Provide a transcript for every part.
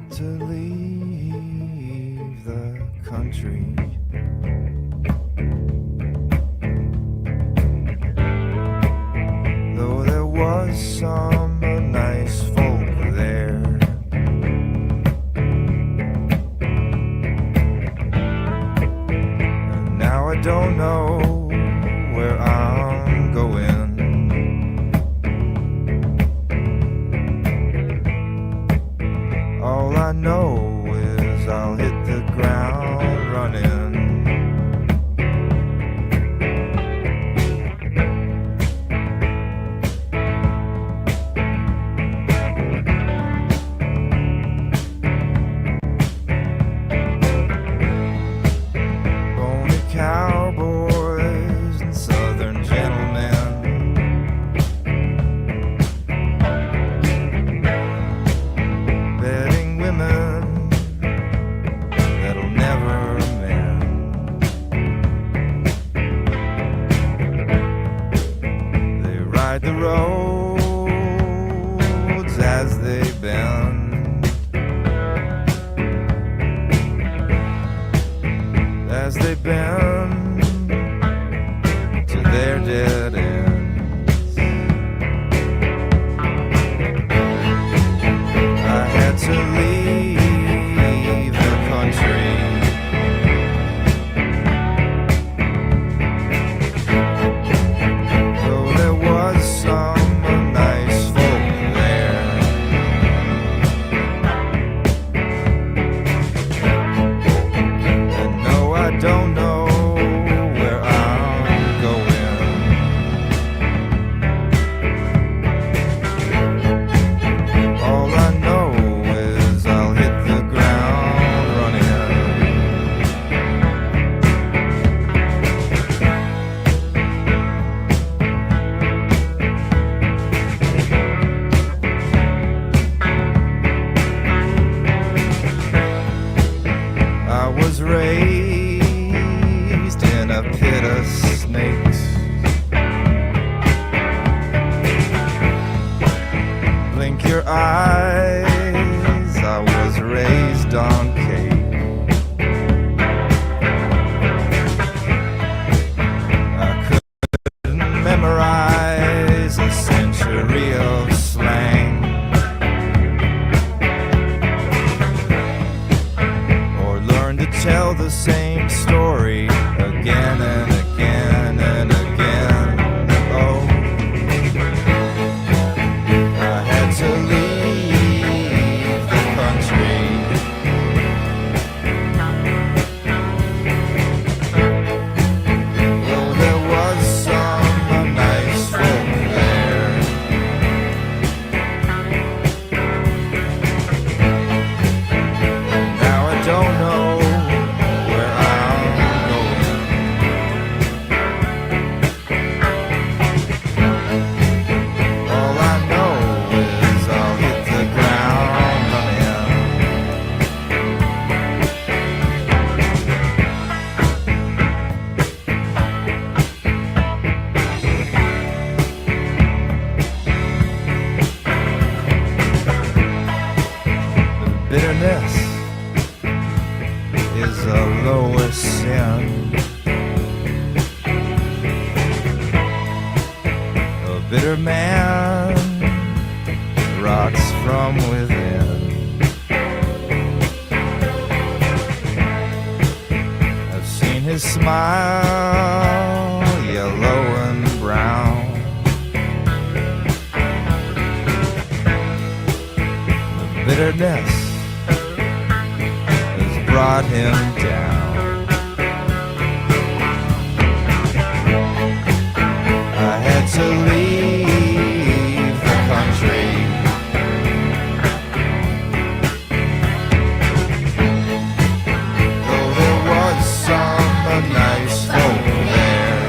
To leave the country, though there was some nice folk there. And now I don't know where I'm going. All I know is I'll hit the ground running. Bony cowboys and southern gentlemen, women that'll never mend. They ride the roads as they bend, as they bend to their dead ends. I had to leave the country, though there was some nice folk there. And no, I don't know where I'm going. All I know is I'll hit the ground running. I was raised in a pit of snakes. Blink your eyes, I was raised on cake. I couldn't memorize a century of slang, or learn to tell the same story again and again and again. Oh, I had to leave the country, though there was some nice folk there. Now I don't know where I'm going. All I know is I'll hit the ground running. Bitterness is a lower sin. A bitter man rots from within. I've seen his smile, yellow and brown. The bitterness has brought him down. I had to leave the country, though there was some nice folk there.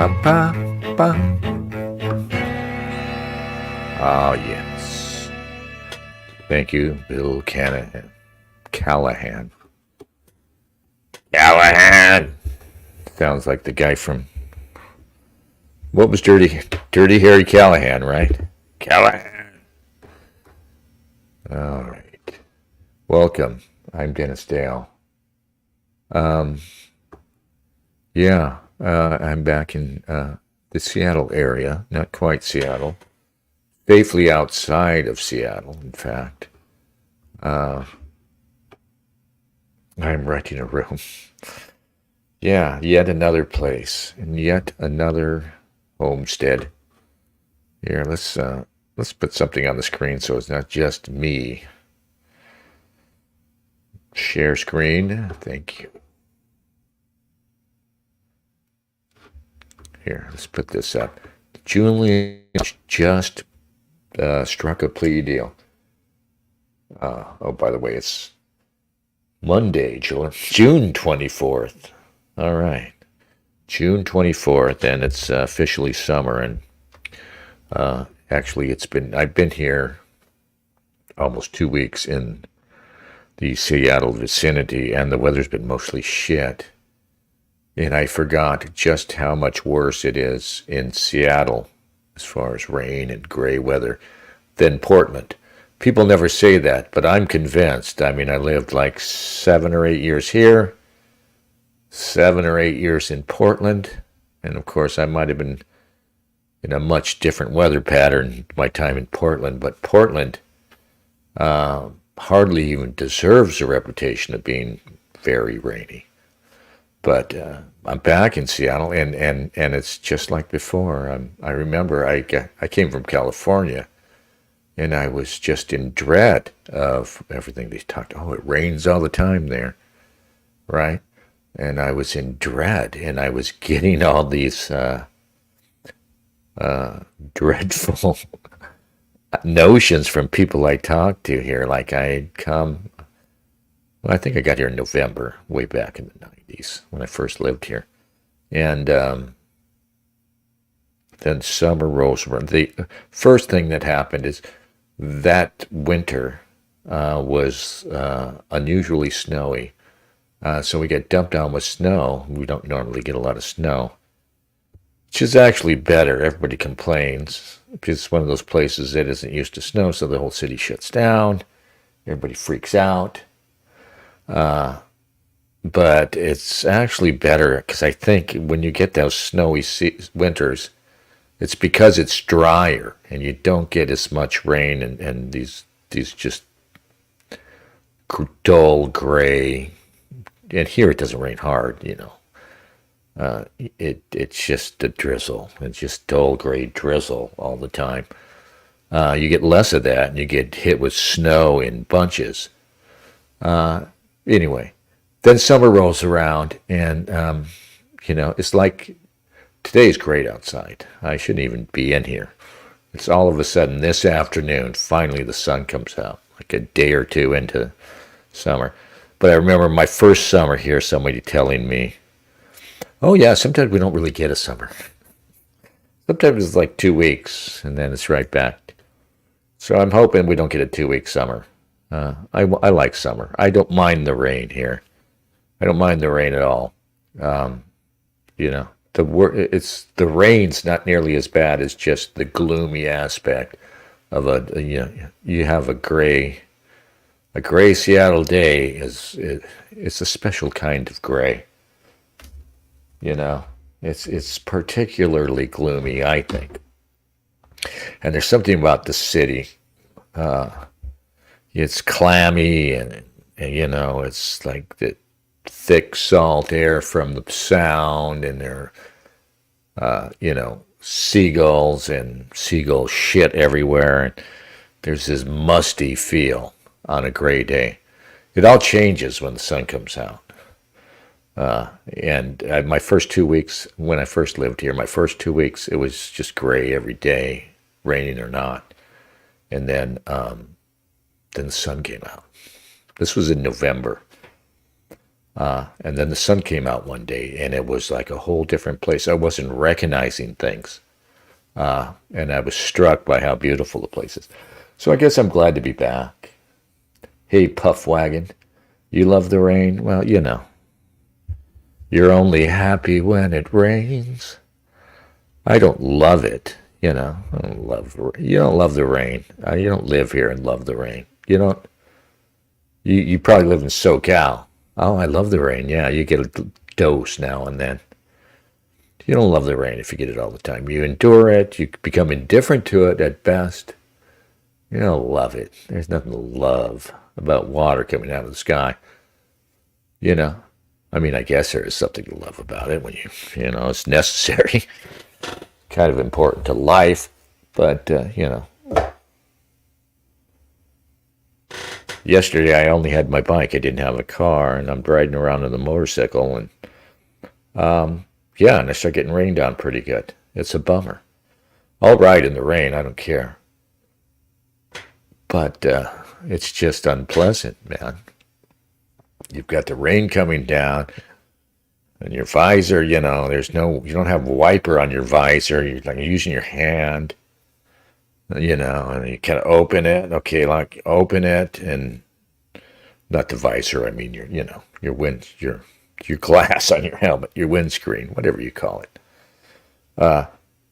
ba, ba. Oh, yes. Thank you, Bill Callahan. Callahan. Callahan! Sounds like the guy from... What was Dirty Harry Callahan, right? Callahan. All right. Welcome. I'm Dennis Dale. Yeah, I'm back in the Seattle area. Not quite Seattle. Safely outside of Seattle, in fact. I'm renting a room. Yeah, yet another place and yet another homestead. Here, let's put something on the screen so it's not just me. Share screen. Thank you. Here, let's put this up. Julian just struck a plea deal. Oh, by the way, it's Monday, June 24th. All right. June 24th, and it's officially summer. And actually, I've been here almost 2 weeks in the Seattle vicinity, and the weather's been mostly shit. And I forgot just how much worse it is in Seattle as far as rain and gray weather than Portland. People never say that, but I'm convinced. I mean, I lived like 7 or 8 years here, 7 or 8 years in Portland, and of course I might have been in a much different weather pattern my time in Portland, but Portland hardly even deserves a reputation of being very rainy. But I'm back in Seattle, and it's just like before. I remember I came from California, and I was just in dread of everything they talked. Oh, it rains all the time there, right? And I was in dread, and I was getting all these dreadful notions from people I talked to here. Like I'd come, well, I think I got here in November, way back in the 90s when I first lived here. And then summer rolls around. The first thing that happened is that winter was unusually snowy. So we get dumped on with snow. We don't normally get a lot of snow, which is actually better. Everybody complains because it's one of those places that isn't used to snow, so the whole city shuts down. Everybody freaks out. But it's actually better because I think when you get those snowy winters, it's because it's drier and you don't get as much rain and these just dull gray. And here it doesn't rain hard, you know. It's just a drizzle. It's just dull gray drizzle all the time. You get less of that, and you get hit with snow in bunches. Anyway, then summer rolls around, and it's like today's great outside. I shouldn't even be in here. It's all of a sudden this afternoon. Finally, the sun comes out, like a day or two into summer. But I remember my first summer here, somebody telling me, oh, yeah, sometimes we don't really get a summer. Sometimes it's like 2 weeks, and then it's right back. So I'm hoping we don't get a 2-week summer. I like summer. I don't mind the rain here. I don't mind the rain at all. The rain's not nearly as bad as just the gloomy aspect of you have a gray Seattle day it's a special kind of gray. It's particularly gloomy, I think. And there's something about the city. It's clammy and it's like the thick salt air from the sound, and there seagulls and seagull shit everywhere. And there's this musty feel on a gray day. It all changes when the sun comes out. My first 2 weeks, when I first lived here, my first 2 weeks, it was just gray every day, raining or not. And then the sun came out. This was in November. And then the sun came out one day, and it was like a whole different place. I wasn't recognizing things, and I was struck by how beautiful the place is. So I guess I'm glad to be back. Hey, Puff Wagon, you love the rain? Well, you're only happy when it rains. I don't love it, I don't love. You don't love the rain. You don't live here and love the rain. You don't. You probably live in SoCal. Oh, I love the rain. Yeah, you get a dose now and then. You don't love the rain if you get it all the time. You endure it. You become indifferent to it at best. You don't love it. There's nothing to love about water coming out of the sky. I mean, I guess there is something to love about it when it's necessary. Kind of important to life, but, Yesterday I only had my bike. I didn't have a car, and I'm riding around on the motorcycle, and, and I start getting rained on pretty good. It's a bummer. I'll ride in the rain. I don't care. But it's just unpleasant, man. You've got the rain coming down, and your visor, you don't have a wiper on your visor. You're like using your hand, and you kind of open it. Okay, like open it, and not the visor. I mean your glass on your helmet, your windscreen, whatever you call it.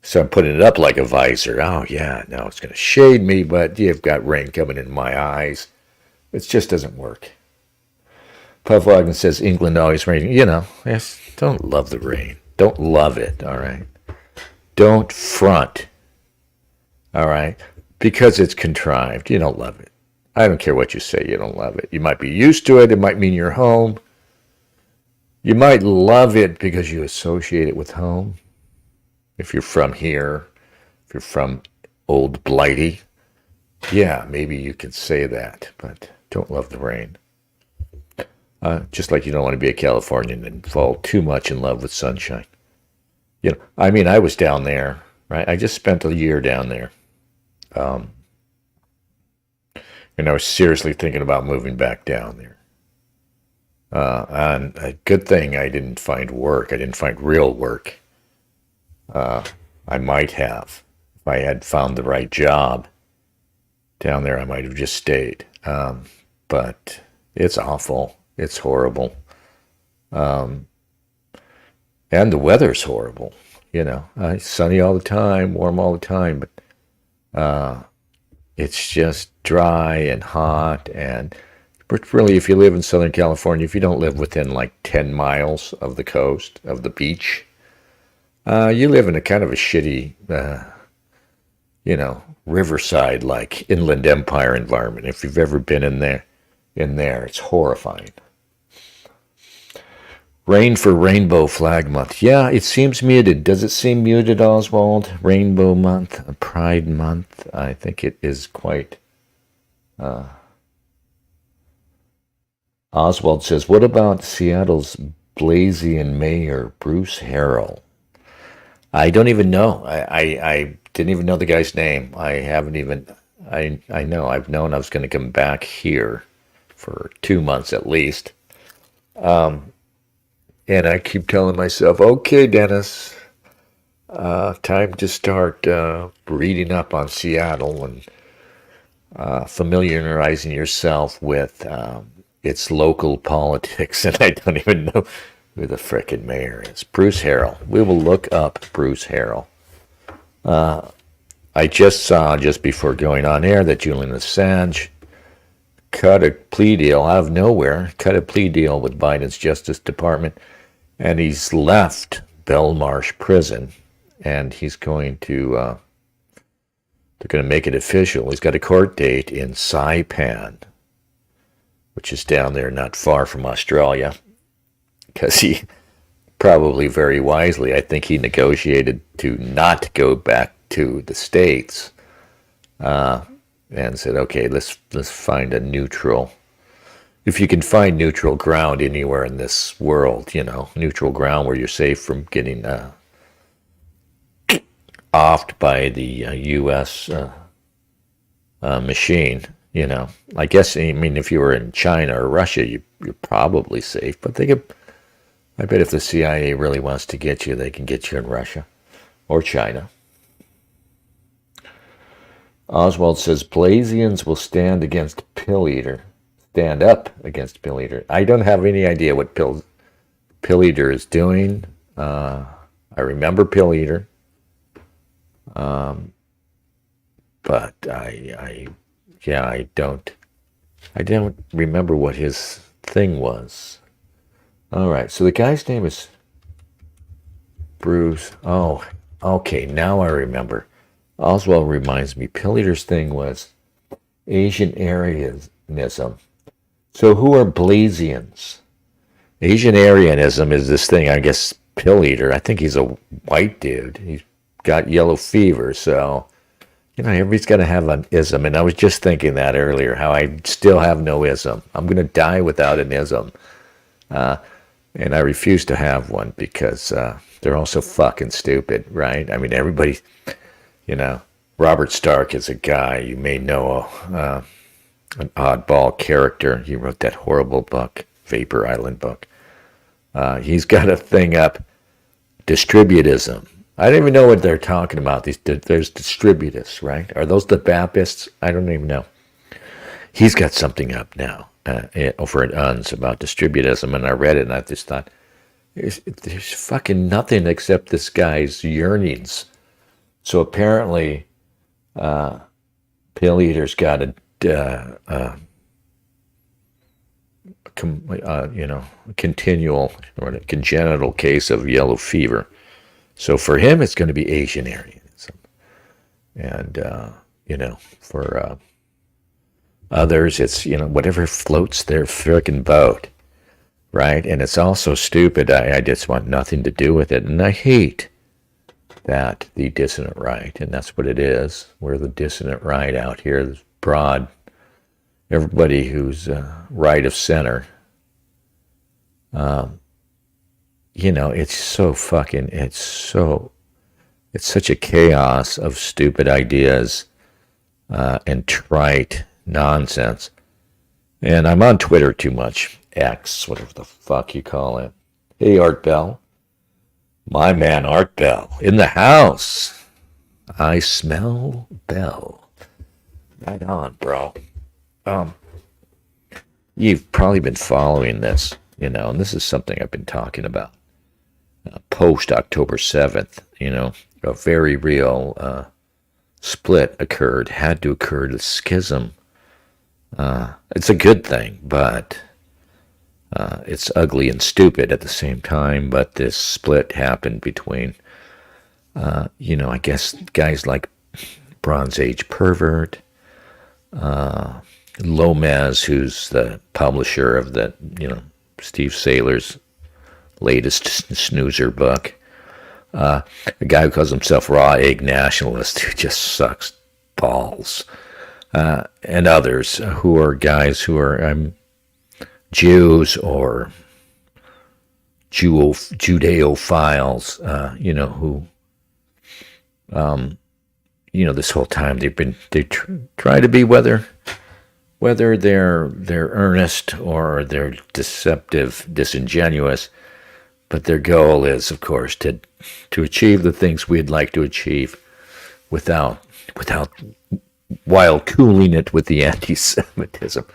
So I'm putting it up like a visor. Oh yeah, now it's going to shade me, but you've got rain coming in my eyes. It just doesn't work. Puffwagon says England always raining. Yes, don't love the rain. Don't love it, all right? Don't front, all right? Because it's contrived. You don't love it. I don't care what you say. You don't love it. You might be used to it. It might mean you're home. You might love it because you associate it with home. If you're from here, if you're from Old Blighty, yeah, maybe you can say that, but don't love the rain. Just like you don't want to be a Californian and fall too much in love with sunshine. I mean, I was down there, right? I just spent a year down there. And I was seriously thinking about moving back down there. And a good thing I didn't find work. I didn't find real work. I might have. If I had found the right job down there, I might have just stayed. But it's awful. It's horrible. And the weather's horrible. It's sunny all the time, warm all the time, but it's just dry and hot. And really, if you live in Southern California, if you don't live within like 10 miles of the coast, of the beach, you live in a kind of a shitty, riverside, like Inland Empire environment. If you've ever been in there, it's horrifying. Rain for Rainbow Flag Month. Yeah, it seems muted. Does it seem muted, Oswald? Rainbow Month, Pride Month. I think it is quite. Oswald says, what about Seattle's Blasian mayor, Bruce Harrell? I don't even know. I didn't even know the guy's name. I haven't even. I know. I've known I was going to come back here for 2 months at least. And I keep telling myself, okay, Dennis, time to start reading up on Seattle and familiarizing yourself with its local politics. And I don't even know who the frickin' mayor is. Bruce Harrell. We will look up Bruce Harrell. I just saw, just before going on air, that Julian Assange cut a plea deal out of nowhere, cut a plea deal with Biden's Justice Department, and he's left Belmarsh prison, and he's going to, they're going to make it official. He's got a court date in Saipan, which is down there not far from Australia, because he probably very wisely, I think he negotiated to not go back to the States, and said, okay, let's find a neutral. If you can find neutral ground anywhere in this world, neutral ground where you're safe from getting offed by the U.S. Machine, You know, I guess, I mean, if you were in China or Russia, you're probably safe. But I bet if the CIA really wants to get you, they can get you in Russia or China. Oswald says Blasians will stand against Pill Eater. Stand up against Pill Eater. I don't have any idea what Pill Eater is doing. I remember Pill Eater, but I don't remember what his thing was. All right, so the guy's name is Bruce. Oh, okay, now I remember. Oswald reminds me, Pill Eater's thing was Asian Aryanism. So who are Blasians? Asian Aryanism is this thing, I guess, Pill Eater. I think he's a white dude. He's got yellow fever, so, you know, everybody's got to have an ism. And I was just thinking that earlier, how I still have no ism. I'm going to die without an ism. And I refuse to have one because they're all so fucking stupid, right? I mean, everybody, you know, Robert Stark is a guy you may know, an oddball character. He wrote that horrible book, Vapor Island book. He's got a thing up, distributism. I don't even know what they're talking about. There's distributists, right? Are those the Baptists? I don't even know. He's got something up now over at UNS about distributism, and I read it, and I just thought, there's fucking nothing except this guy's yearnings. So apparently, Pill Eater's got a continual or a congenital case of yellow fever. So for him, it's going to be Asian Aryanism. And, for others, it's, whatever floats their frickin' boat, right? And it's also stupid. I just want nothing to do with it. And I hate that, the dissonant right. And that's what it is. We're the dissonant right out here. This broad, everybody who's right of center. It's such a chaos of stupid ideas and trite nonsense. And I'm on Twitter too much. X, whatever the fuck you call it. Hey, Art Bell. My man, Art Bell, in the house. I smell Bell. Right on, bro. You've probably been following this, and this is something I've been talking about. Post October 7th, a very real split occurred, had to occur, the schism. It's a good thing, but it's ugly and stupid at the same time. But this split happened between, I guess guys like Bronze Age Pervert, Lomez, who's the publisher of the, Steve Saylor's latest snoozer book. A guy who calls himself Raw Egg Nationalist, who just sucks balls. And others who are guys who are Jews or Judeophiles, who, this whole time they try to be, whether they're earnest or they're deceptive, disingenuous, but their goal is, of course, to achieve the things we'd like to achieve without while cooling it with the anti-Semitism,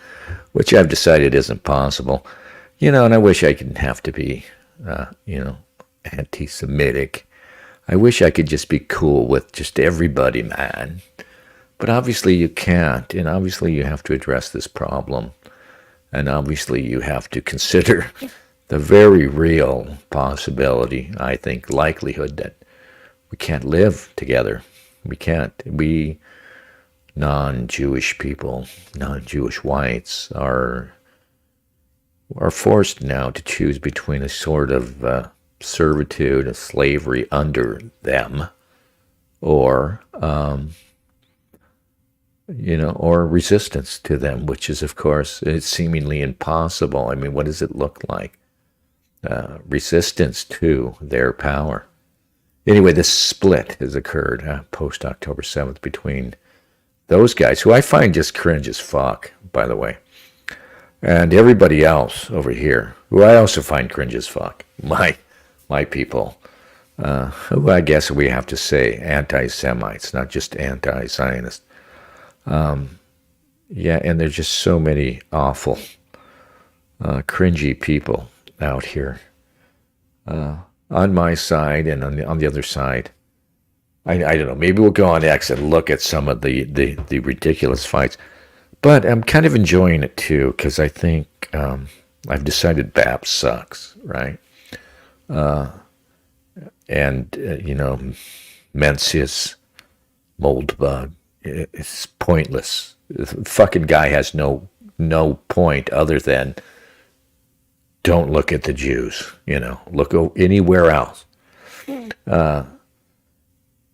which I've decided isn't possible. And I wish I didn't have to be, anti-Semitic. I wish I could just be cool with just everybody, man. But obviously you can't, and obviously you have to address this problem. And obviously you have to consider the very real possibility, I think, likelihood that we can't live together. We can't. We non-Jewish people, non-Jewish whites are forced now to choose between a sort of servitude, a slavery under them, or or resistance to them, which is, of course, it's seemingly impossible. I mean, what does it look like? Resistance to their power. Anyway, this split has occurred post October 7th between those guys, who I find just cringe as fuck, by the way, and everybody else over here, who I also find cringe as fuck, my people, who I guess we have to say anti-Semites, not just anti-Zionists. Yeah, and there's just so many awful, cringy people out here on my side and on the other side. I don't know. Maybe we'll go on X and look at some of the ridiculous fights. But I'm kind of enjoying it too, because I think I've decided BAP sucks, right? Mencius, Moldbug, it's pointless. The fucking guy has no point other than don't look at the Jews, look anywhere else.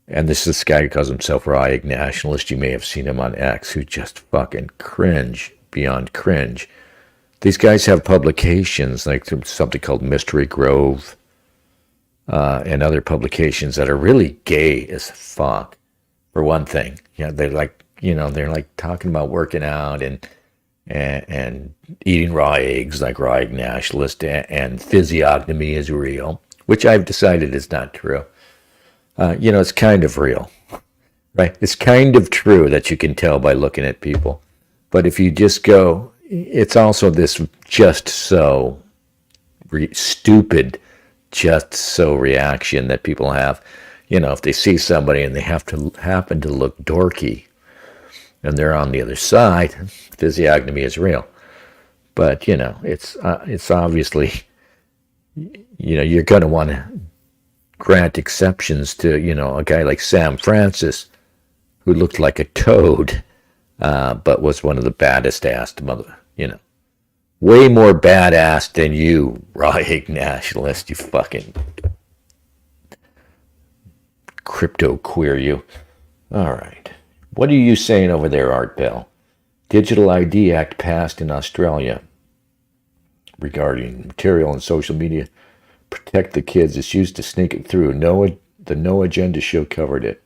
And this guy who calls himself Raeg Nationalist. You may have seen him on X, who just fucking cringe beyond cringe. These guys have publications like something called Mystery Grove and other publications that are really gay as fuck. For one thing, they're like talking about working out and eating raw eggs like Raeg Nationalist, and physiognomy is real, which I've decided is not true. It's kind of real, right? It's kind of true that you can tell by looking at people. But if you just go, it's also this just so stupid, just so reaction that people have. If they see somebody and they happen to look dorky and they're on the other side, physiognomy is real. But, it's obviously, you're going to want to grant exceptions to, a guy like Sam Francis, who looked like a toad, but was one of the baddest-assed way more badass than you, Raeg Nationalist, you fucking crypto queer, you. All right. What are you saying over there, Art Bell? Digital ID Act passed in Australia regarding material and social media. Protect the kids. It's used to sneak it through. The No Agenda show covered it.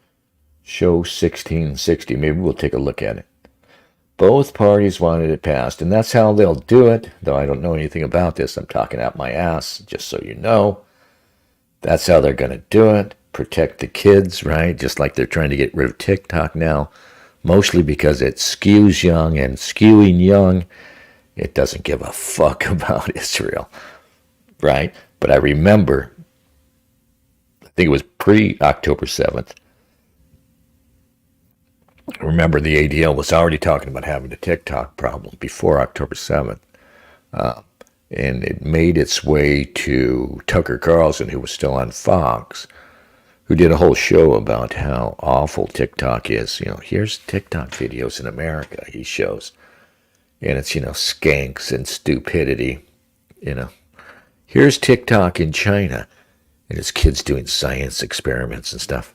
Show 1660. Maybe we'll take a look at it. Both parties wanted it passed, and that's how they'll do it, though I don't know anything about this. I'm talking out my ass, just so you know. That's how they're going to do it. Protect the kids, right? Just like they're trying to get rid of TikTok now, mostly because it skews young, and skewing young, it doesn't give a fuck about Israel, right? But I remember, I think it was pre-October 7th, I remember the ADL was already talking about having a TikTok problem before October 7th. And it made its way to Tucker Carlson, who was still on Fox, who did a whole show about how awful TikTok is. Here's TikTok videos in America, he shows. And it's, skanks and stupidity, Here's TikTok in China, and it's kids doing science experiments and stuff.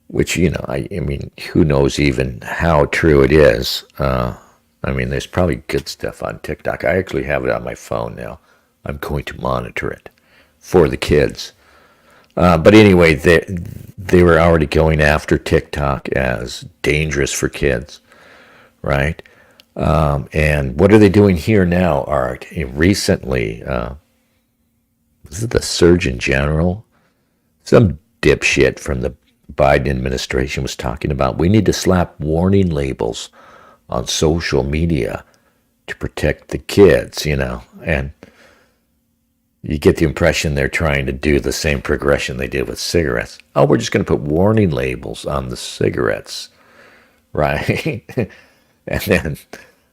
Which, I mean, who knows even how true it is. There's probably good stuff on TikTok. I actually have it on my phone now. I'm going to monitor it for the kids. But anyway, they were already going after TikTok as dangerous for kids, right? And what are they doing here now, Art? Recently, was it the Surgeon General? Some dipshit from the Biden administration was talking about we need to slap warning labels on social media to protect the kids, and you get the impression they're trying to do the same progression they did with cigarettes. Oh, we're just going to put warning labels on the cigarettes, right? And then,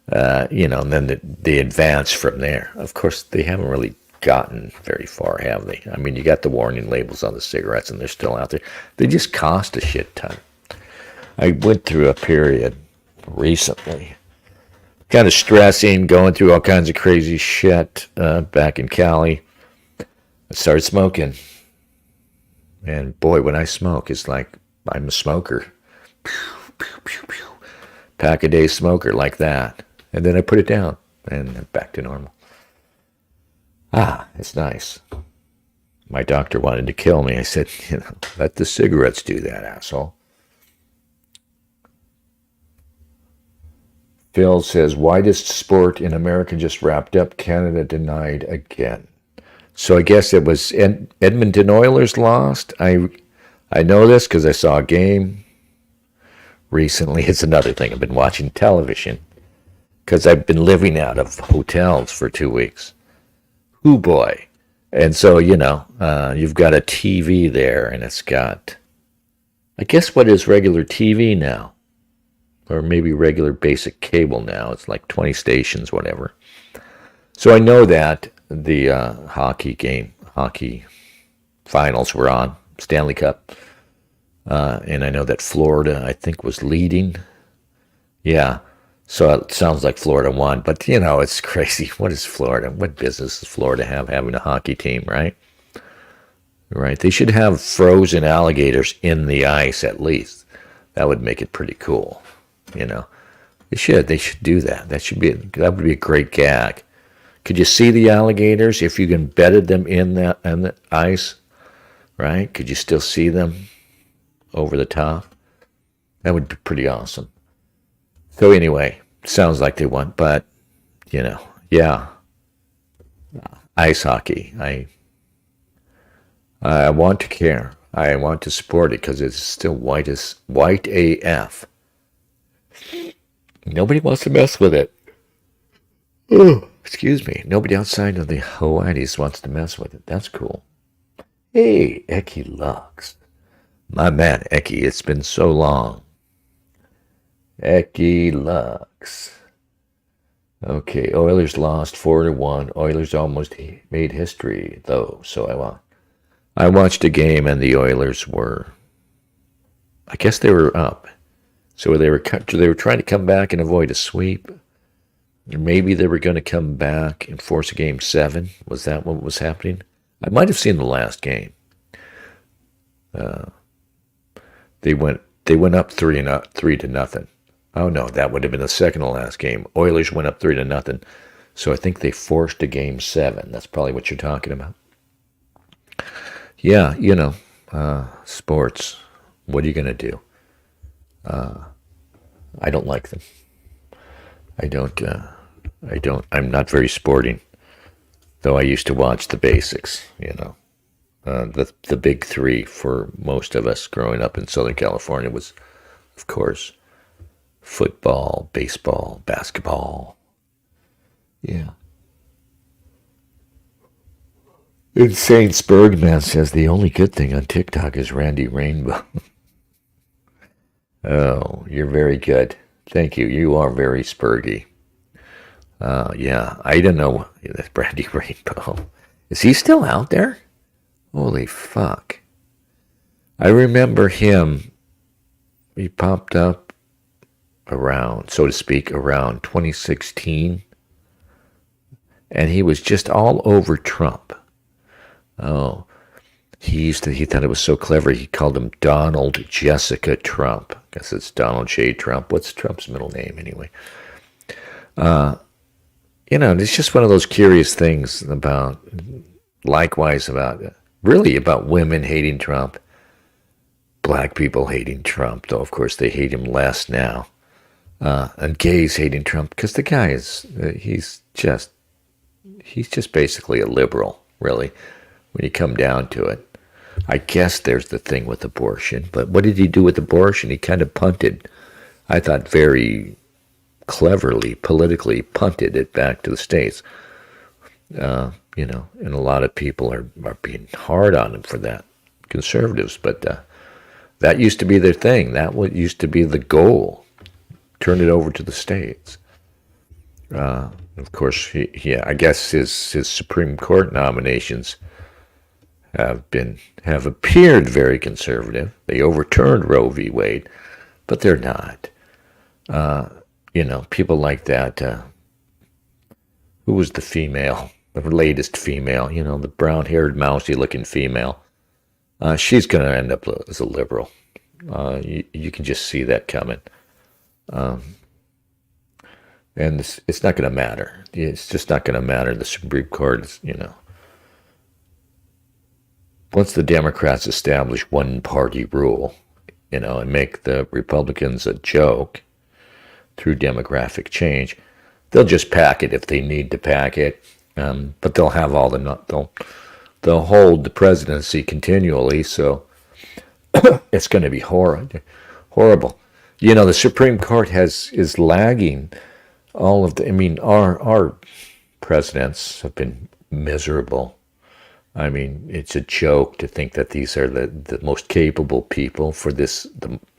and then they advance from there. Of course, they haven't really gotten very far, have they? I mean, you got the warning labels on the cigarettes, and they're still out there. They just cost a shit ton. I went through a period recently, kind of stressing, going through all kinds of crazy shit back in Cali. I started smoking. And boy, when I smoke, it's like I'm a smoker. Pew, pew, pew, pew. Pack-a-day smoker like that. And then I put it down, and I'm back to normal. It's nice. My doctor wanted to kill me. I said, let the cigarettes do that, asshole. Phil says, widest sport in America just wrapped up. Canada denied again. So I guess it was Edmonton Oilers lost. I know this because I saw a game recently. It's another thing. I've been watching television because I've been living out of hotels for 2 weeks. Hoo boy. And so, you've got a TV there, and it's got, I guess, what is regular TV now? Or maybe regular basic cable now. It's like 20 stations, whatever. So I know that the hockey finals were on, Stanley Cup. And I know that Florida, I think, was leading. Yeah. So it sounds like Florida won. But, it's crazy. What is Florida? What business does Florida have having a hockey team, right? Right. They should have frozen alligators in the ice at least. That would make it pretty cool. They should do that. That would be a great gag. Could you see the alligators if you embedded them in the ice? Right? Could you still see them over the top? That would be pretty awesome. So anyway, sounds like they won, but yeah, ice hockey. I want to care. I want to support it because it's still white AF. Nobody wants to mess with it. Excuse me. Nobody outside of the Hawaii's wants to mess with it. That's cool. Hey, Eki Lux. My man, Eki, it's been so long. Eki Lux. Okay, Oilers lost 4-1. Oilers almost made history, though, so I watched a game, and the Oilers I guess they were up. So they were trying to come back and avoid a sweep. Maybe they were going to come back and force a game 7. Was that what was happening? I might have seen the last game. They went up 3-0. Oh no, that would have been the second to last game. Oilers went up 3-0. So I think they forced a game 7. That's probably what you're talking about. Yeah, sports. What are you going to do? I don't like them. I'm not very sporting, though I used to watch the basics, the big 3 for most of us growing up in Southern California was, of course, football, baseball, basketball. Yeah. Insane Spurgman says the only good thing on TikTok is Randy Rainbow. Oh, you're very good. Thank you. You are very spurgy. Yeah, I don't know. That's Randy Rainbow. Is he still out there? Holy fuck. I remember him. He popped up around 2016. And he was just all over Trump. Oh, he thought it was so clever. He called him Donald Jessica Trump. I guess it's Donald J. Trump. What's Trump's middle name anyway? It's just one of those curious things about women hating Trump, black people hating Trump, though of course they hate him less now, and gays hating Trump because the guy he's just basically a liberal, really, when you come down to it. I guess there's the thing with abortion, but what did he do with abortion? He kind of punted, I thought very cleverly, politically punted it back to the States. And a lot of people are being hard on him for that, conservatives, but that used to be their thing. That used to be the goal. Turn it over to the States. Of course, I guess his Supreme Court nominations have appeared very conservative. They overturned Roe v. Wade, but they're not. People like that. Who was the female? The latest female, the brown-haired, mousy-looking female. She's going to end up as a liberal. You can just see that coming. And it's not going to matter. It's just not going to matter. The Supreme Court is, once the Democrats establish one-party rule, and make the Republicans a joke, through demographic change. They'll just pack it if they need to pack it, but they'll have all they'll hold the presidency continually. So it's going to be horrible. You know, the Supreme Court is lagging all of the. I mean, our presidents have been miserable. I mean, it's a joke to think that these are the most capable people for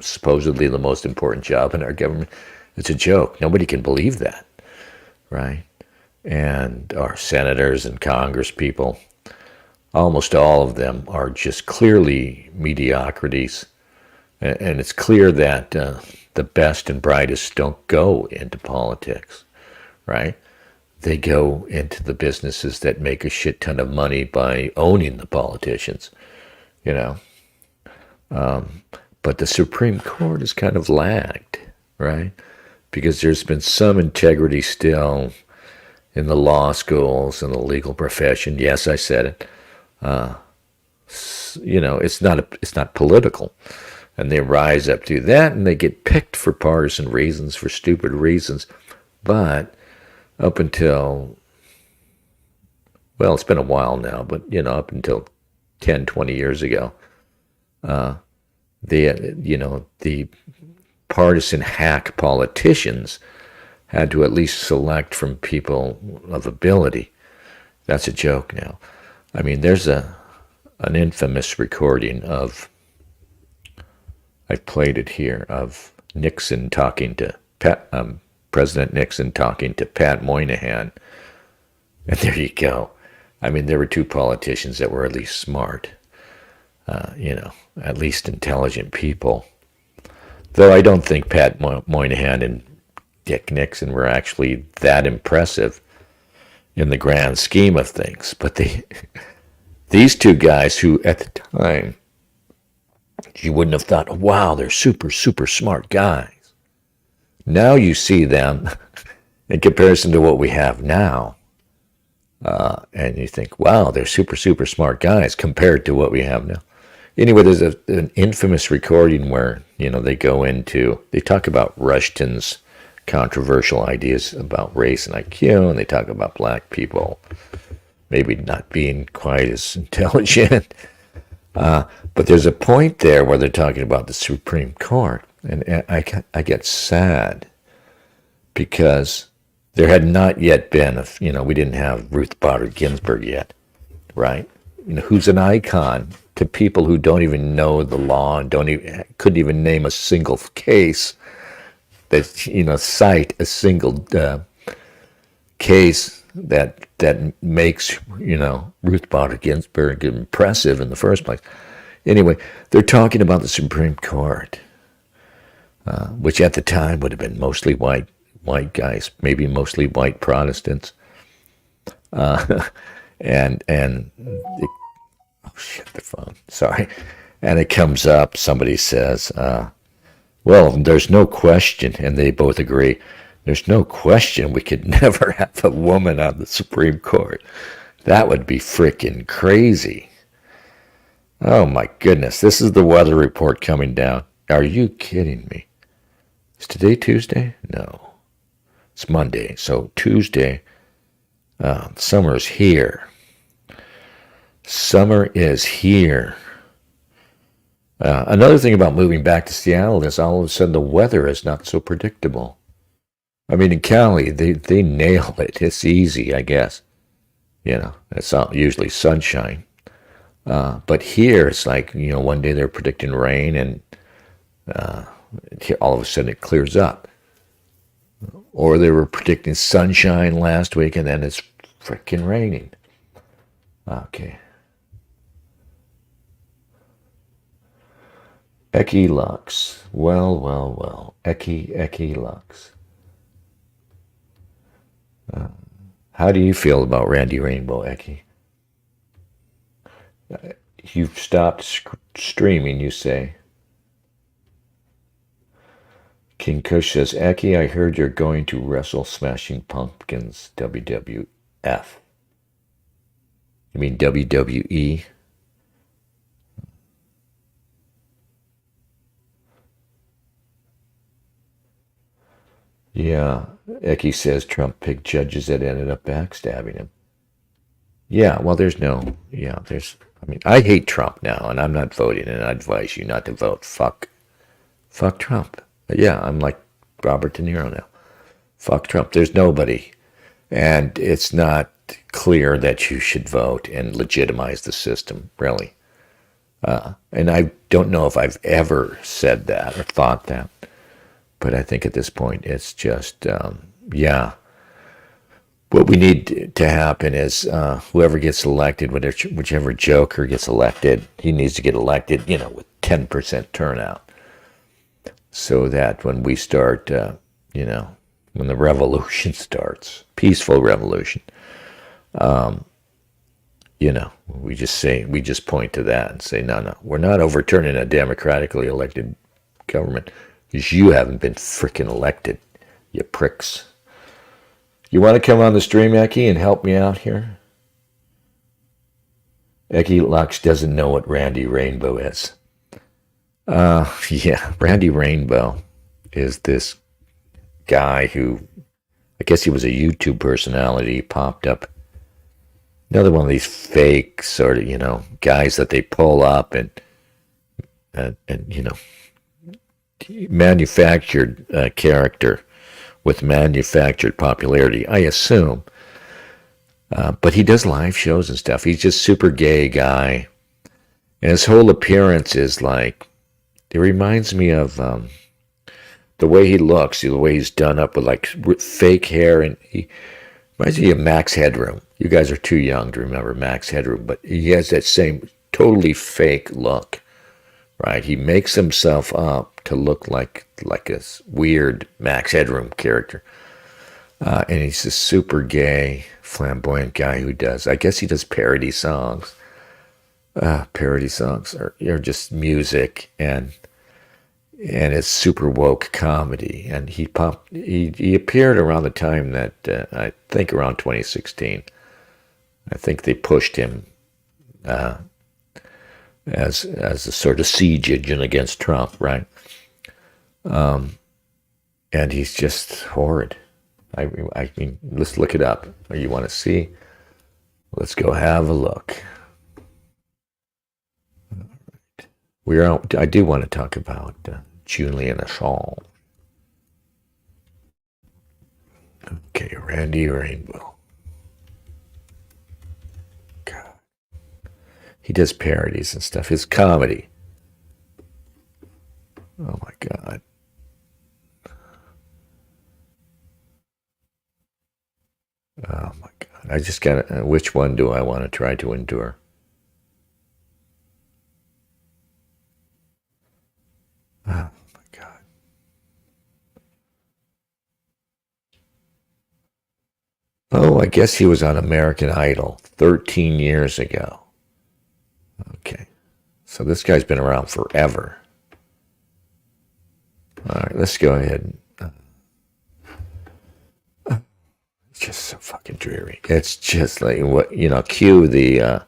supposedly the most important job in our government. It's a joke. Nobody can believe that, right? And our senators and Congress people, almost all of them are just clearly mediocrities. And it's clear that the best and brightest don't go into politics, right? They go into the businesses that make a shit ton of money by owning the politicians, you know. But the Supreme Court has kind of lagged, right? Because there's been some integrity still in the law schools and the legal profession. Yes, I said it. You know, it's not political. And they rise up to that, and they get picked for partisan reasons, for stupid reasons. But up until, well, it's been a while now, but, you know, up until 10, 20 years ago, the partisan hack politicians had to at least select from people of ability. That's a joke now. I mean, there's an infamous recording of, I've played it here, of Nixon talking to President Nixon talking to Pat Moynihan. And there you go. I mean, there were two politicians that were at least smart, at least intelligent people. Though I don't think Pat Moynihan and Dick Nixon were actually that impressive in the grand scheme of things. But these two guys who, at the time, you wouldn't have thought, wow, they're super, super smart guys. Now you see them in comparison to what we have now. And you think, wow, they're super, super smart guys compared to what we have now. Anyway, there's an infamous recording where, they talk about Rushton's controversial ideas about race and IQ, and they talk about black people maybe not being quite as intelligent. But there's a point there where they're talking about the Supreme Court, and I get sad because there had not yet been, we didn't have Ruth Bader Ginsburg yet, right? Who's an icon to people who don't even know the law and couldn't even name a single case that, cite a single case that makes, Ruth Bader Ginsburg impressive in the first place. Anyway, they're talking about the Supreme Court, which at the time would have been mostly white guys, maybe mostly white Protestants. The phone. Sorry. And it comes up, somebody says, well, there's no question, and they both agree, there's no question we could never have a woman on the Supreme Court. That would be freaking crazy. Oh my goodness, this is the weather report coming down. Are you kidding me? Is today Tuesday? No. It's Monday, so Tuesday, summer's here. Summer is here. Another thing about moving back to Seattle is all of a sudden the weather is not so predictable. I mean, in Cali, they nail it. It's easy, I guess. It's usually sunshine. But here, it's like, one day they're predicting rain, and all of a sudden it clears up. Or they were predicting sunshine last week, and then it's freaking raining. Okay. Eki Lux. Well. Eki Lux. How do you feel about Randy Rainbow, Eki? You've stopped streaming, you say. King Kush says, Eki, I heard you're going to wrestle Smashing Pumpkins WWF. You mean WWE? Yeah. Eki says Trump picked judges that ended up backstabbing him. Yeah, well, I mean, I hate Trump now, and I'm not voting, and I advise you not to vote. Fuck Trump. Yeah, I'm like Robert De Niro now. Fuck Trump. There's nobody. And it's not clear that you should vote and legitimize the system, really. And I don't know if I've ever said that or thought that, but I think at this point it's just, yeah. What we need to happen is whoever gets elected, whichever joker gets elected, he needs to get elected, with 10% turnout, so that when we start, when the revolution starts, peaceful revolution, we just point to that and say, no, we're not overturning a democratically elected government because you haven't been frickin' elected, you pricks. You want to come on the stream, Eki, and help me out here? Eki Lux doesn't know what Randy Rainbow is. Yeah, Randy Rainbow is this guy who, I guess he was a YouTube personality, popped up. Another one of these fake sort of, guys that they pull up and manufactured character with manufactured popularity, I assume. But he does live shows and stuff. He's just super gay guy. And his whole appearance is like, it reminds me of the way he looks, the way he's done up with like fake hair. And he reminds me of Max Headroom. You guys are too young to remember Max Headroom, but he has that same totally fake look, right? He makes himself up to look like a weird Max Headroom character. And he's this super gay, flamboyant guy who I guess he does parody songs. Parody songs are just music, and it's super woke comedy. And he appeared around the time that, I think around 2016. I think they pushed him as a sort of siege agent against Trump, right? And he's just horrid. I mean, let's look it up. Or you want to see? Let's go have a look. I do want to talk about Julian Assange. Okay, Randy Rainbow. God. He does parodies and stuff. His comedy. Oh my God. Oh my God. I just got to, which one do I want to try to endure? Oh my God. Oh, I guess he was on American Idol 13 years ago. Okay. So this guy's been around forever. All right, let's go ahead. It's just so fucking dreary. It's just like cue the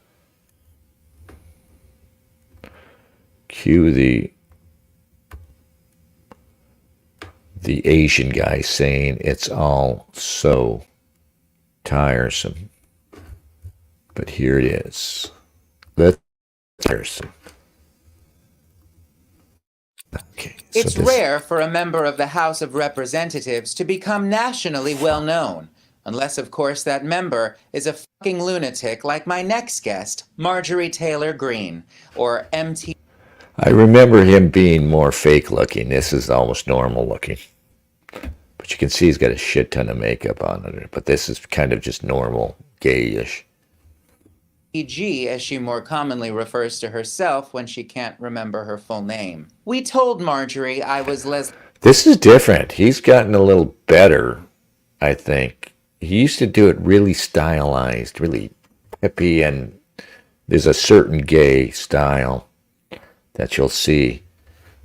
Asian guy saying it's all so tiresome. But here it is. That's tiresome. Okay. It's rare for a member of the House of Representatives to become nationally well known, unless, of course, that member is a fucking lunatic like my next guest, Marjorie Taylor Greene, or MT. I remember him being more fake looking. This is almost normal looking. But you can see he's got a shit ton of makeup on it. But this is kind of just normal, gayish. E.G., as she more commonly refers to herself when she can't remember her full name. We told Marjorie I was This is different. He's gotten a little better, I think. He used to do it really stylized, really hippie, and there's a certain gay style that you'll see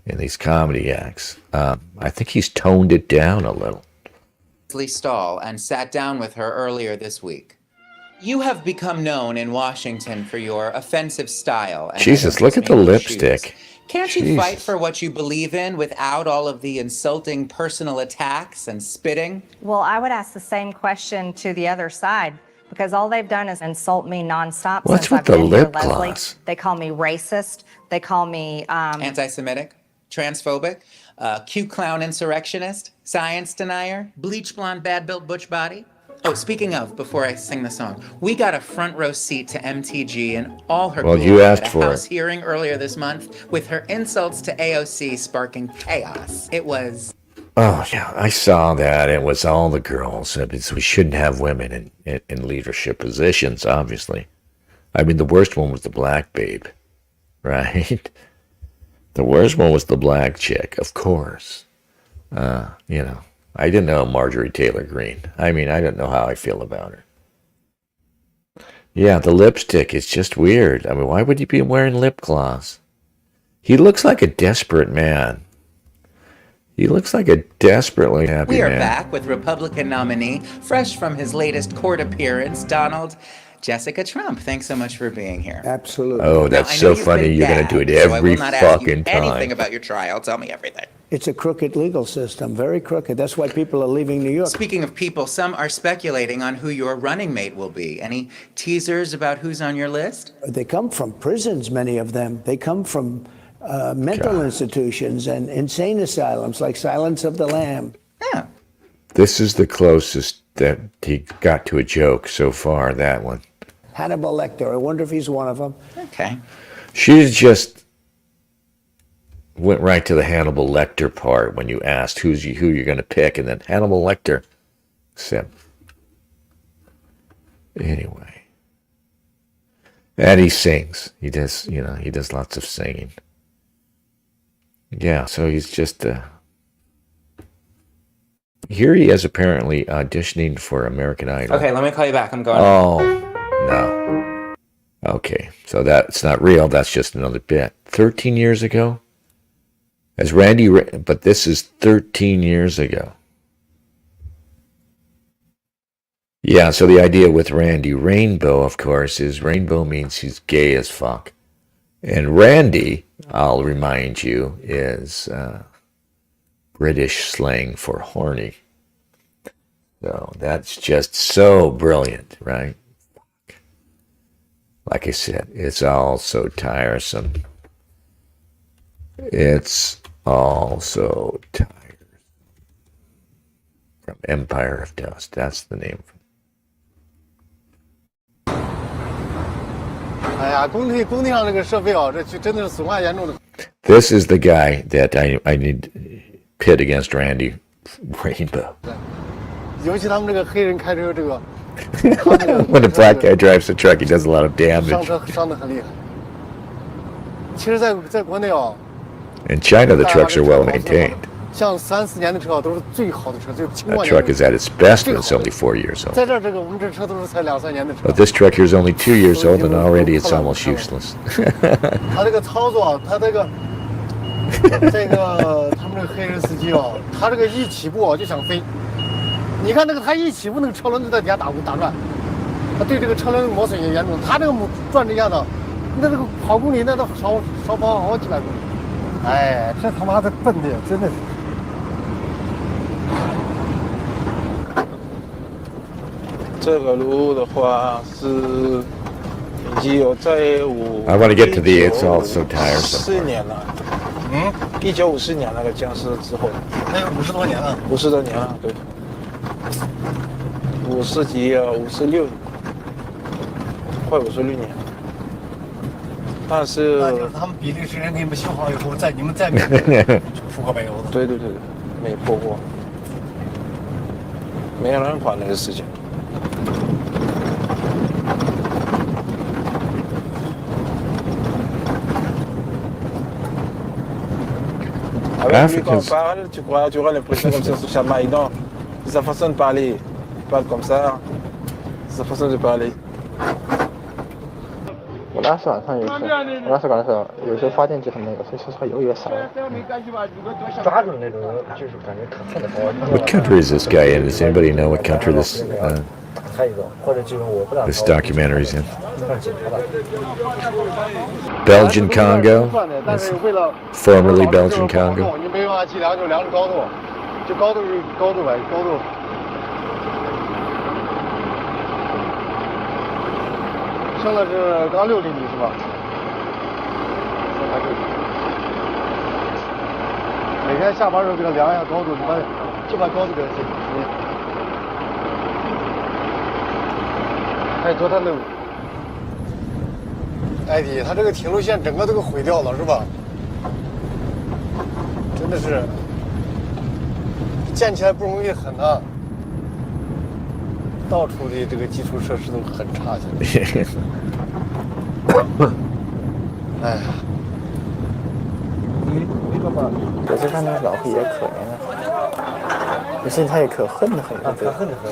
in these comedy acts. I think he's toned it down a little. Leslie Stahl and sat down with her earlier this week. You have become known in Washington for your offensive style. And Jesus, look at the lipstick. Can't you fight Jesus. for what you believe in without all of the insulting personal attacks and spitting? Well, I would ask the same question to the other side because all they've done is insult me nonstop What's since with I've the been here, lip Leslie. gloss? They call me racist. They call me Anti-Semitic? Transphobic? Cute clown insurrectionist? Science denier? Bleach blonde bad-built butch body? Oh, speaking of, before I sing the song, we got a front row seat to MTG in all her Well, glory you asked at a for House it. hearing earlier this month with her insults to AOC sparking chaos. It was... Oh, yeah, I saw that. It was all the girls. We shouldn't have women in leadership positions, obviously. I mean, the worst one was the black babe, right? The worst one was the black chick, of course. You know, I didn't know Marjorie Taylor Greene. I mean, I don't know how I feel about her. Yeah, the lipstick is just weird. I mean, why would he be wearing lip gloss? He looks like a desperate man. He looks like a desperately happy We are man. back with Republican nominee, fresh from his latest court appearance, Donald Jessica Trump. Thanks so much for being here. Absolutely. Oh, Now, that's I know so you've funny. been You're going to do it gagged, so I every will not ask you fucking anything time. about your trial. Tell me everything. It's a crooked legal system, very crooked. That's why people are leaving New York. Speaking of people, some are speculating on who your running mate will be. Any teasers about who's on your list? They come from prisons, many of them. They come from mental institutions and insane asylums like Silence of the Lamb. Yeah. This is the closest that he got to a joke so far, that one. Hannibal Lecter, I wonder if he's one of them. Okay. She just went right to the Hannibal Lecter part when you asked who you're going to pick, and then Hannibal Lecter said. Anyway. And he sings. He does, he does lots of singing. Yeah, so he's just here he is apparently auditioning for American Idol. Okay, let me call you back. I'm going. Oh, no. Okay, so that's not real. That's just another bit. 13 years ago? As but this is 13 years ago. Yeah, so the idea with Randy Rainbow, of course, is rainbow means he's gay as fuck. And Randy, I'll remind you, is British slang for horny. So that's just so brilliant, right? Like I said, it's all so tiresome. It's all so tired. From Empire of Dust, that's the name. This is the guy that I need pit against Randy Rainbow. When the black guy drives the truck, he does a lot of damage. In China, the trucks are well maintained. That truck is at its best when it's only 4 years old. But this truck here is only 2 years old, and already it's almost useless. I want to get to the it's all so tiresome. 1954年那个僵尸之后，那个50多年了，50多年了，对，50几56，快56年。但是那就是他们比利时人给你们修好以后，你们再没出过煤油的。对对对，没破过，没有人管那个事情。Africans. Tu auras l'impression comme ça sur Chamaïdan. C'est sa façon de parler. Il parle comme ça. C'est sa façon de parler. 我当时晚上有事，我当时赶的时候，有时候发电机很那个，所以说实话油也少了。抓住那种就是感觉可蹭的包。What country is this guy in? Does anybody know what country this This documentary's in. Belgian Congo, formerly Belgian Congo. 你没办法计量，就量着高度，就高度是高度呗，高度。升的是刚6厘米是吧？每天下班的时候给他量一下高度，就把高度给他记。还有多大路？艾迪，他这个铁路线整个都给毁掉了，是吧？真的是建起来不容易很啊，到处的这个基础设施都很差现在。哎呀，我就看那个老黑也可怜了，可是他也可恨的很。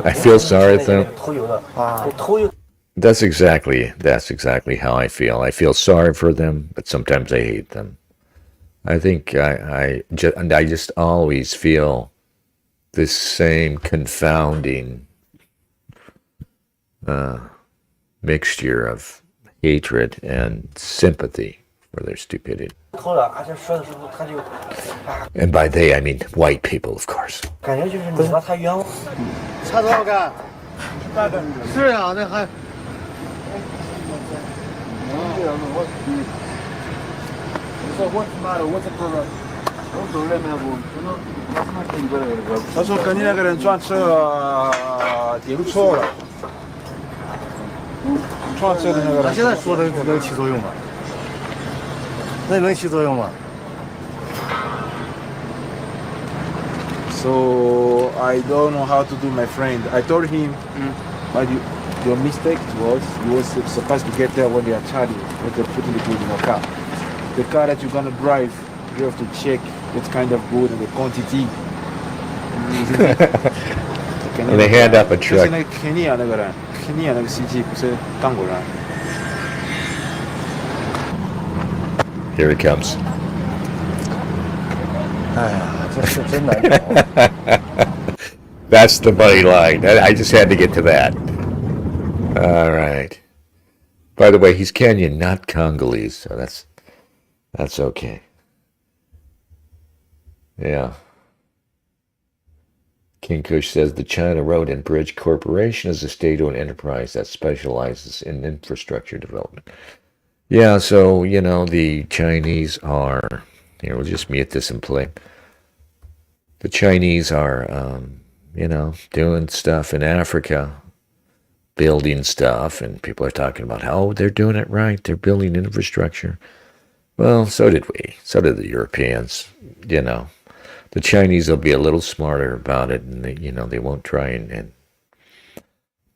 I feel sorry for them. 偷油的啊，偷油。That's exactly how I feel. I feel sorry for them, but sometimes I hate them. I think I just always feel this same confounding mixture of hatred and sympathy for their stupidity. And by they, I mean white people, of course. 感觉就是你说他冤枉，差多少干？是啊，那还。他说跟你那个人撞车丢错了，撞车的那个人。他现在说的能起作用吗？那能起作用吗 ？So I don't know how to do, my friend. I told him, but your mistake was you was supposed to get there when they are charging, when they're putting the food in your car. The car that you're gonna drive, you have to check what kind of food and the quantity. And they hand up a truck. 就是那个肯尼亚那个人，肯尼亚那个司机不是刚果人。Here it comes. 哎呀，这是真难搞。That's the money line. I just had to get to that. All right. By the way, he's Kenyan, not Congolese, so that's okay. Yeah. King Kush says the China Road and Bridge Corporation is a state-owned enterprise that specializes in infrastructure development. Yeah, so, the Chinese are, we'll just mute this and play. The Chinese are, doing stuff in Africa, building stuff, and people are talking about how they're doing it right. They're building infrastructure. Well, so did we. So did the Europeans, The Chinese will be a little smarter about it, and they won't try and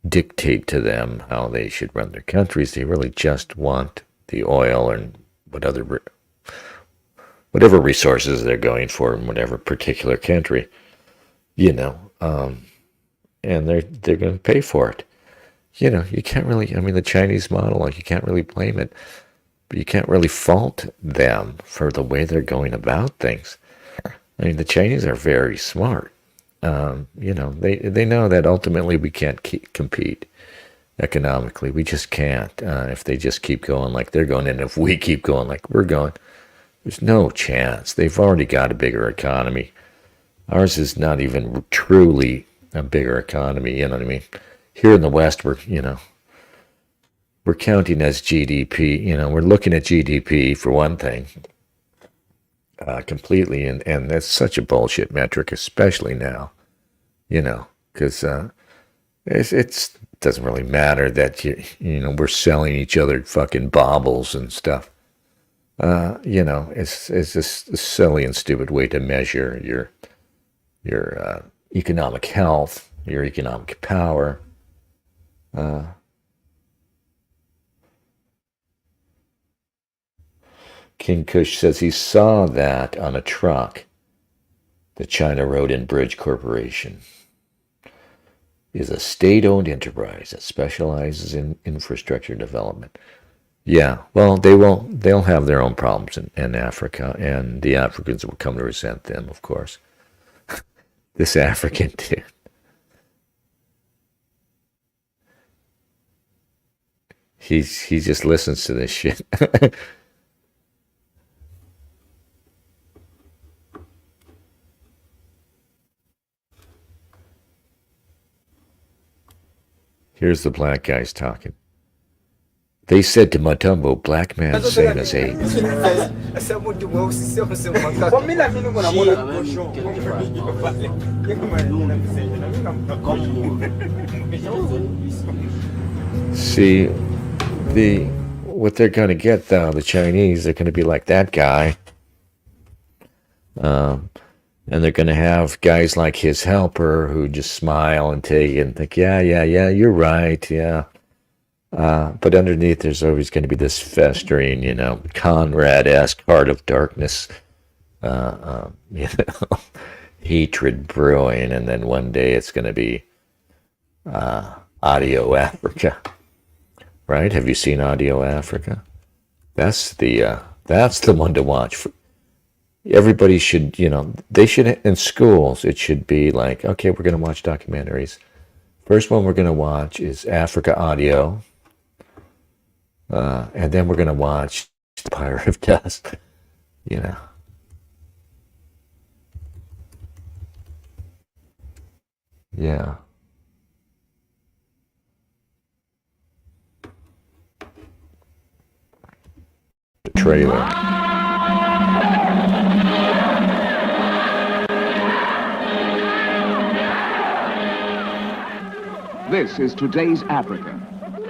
dictate to them how they should run their countries. They really just want the oil and whatever resources they're going for in whatever particular country, and they're going to pay for it. You can't really, the Chinese model, you can't really blame it, but you can't really fault them for the way they're going about things. The Chinese are very smart. They know that ultimately we can't compete economically. We just can't. If they just keep going like they're going, and if we keep going like we're going, there's no chance. They've already got a bigger economy. Ours is not even truly a bigger economy. You know what I mean? Here in the West, we're counting as GDP. We're looking at GDP for one thing. Completely, and that's such a bullshit metric, especially now, because it doesn't really matter that we're selling each other fucking baubles and stuff. It's just a silly and stupid way to measure your economic health, your economic power. King Kush says he saw that on a truck. The China Road and Bridge Corporation is a state-owned enterprise that specializes in infrastructure development. Yeah, well, they'll have their own problems in Africa, and the Africans will come to resent them, of course. This African dude. He just listens to this shit. Here's the black guys talking. They said to Matumbo, black man same as AIDS. See, what they're going to get, though, the Chinese, they're going to be like that guy. And they're going to have guys like his helper who just smile and take it and think, yeah, you're right, yeah. But underneath, there's always going to be this festering, Conrad-esque heart of darkness, hatred brewing, and then one day it's going to be Audio Africa, right? Have you seen Audio Africa? That's the one to watch. Everybody should, they should, in schools, it should be like, okay, we're going to watch documentaries. First one we're going to watch is Africa Audio. And then we're going to watch The Pyre of Dust, Yeah. The trailer. This is today's Africa.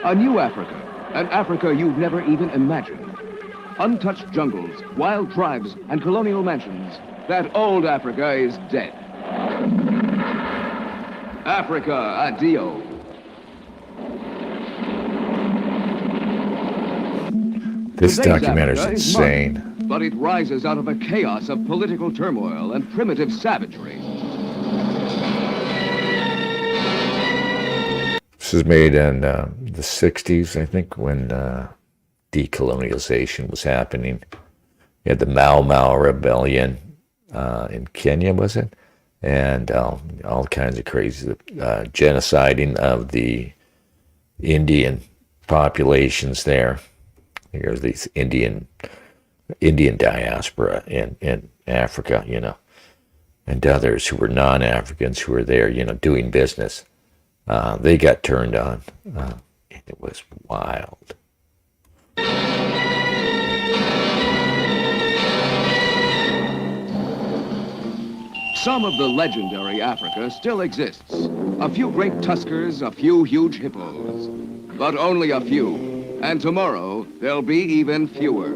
A new Africa. An Africa you've never even imagined. Untouched jungles, wild tribes, and colonial mansions. That old Africa is dead. Africa, adio. This Today's documentary is Africa insane. modern, but it rises out of a chaos of political turmoil and primitive savagery. This was made in the 60s, I think, when decolonialization was happening. You had the Mau Mau Rebellion in Kenya, was it? And all kinds of crazy genociding of the Indian populations there. There's these Indian diaspora in Africa, and others who were non-Africans who were there, doing business. They got turned on. It was wild. Some of the legendary Africa still exists. A few great tuskers, a few huge hippos. But only a few. And tomorrow, there'll be even fewer.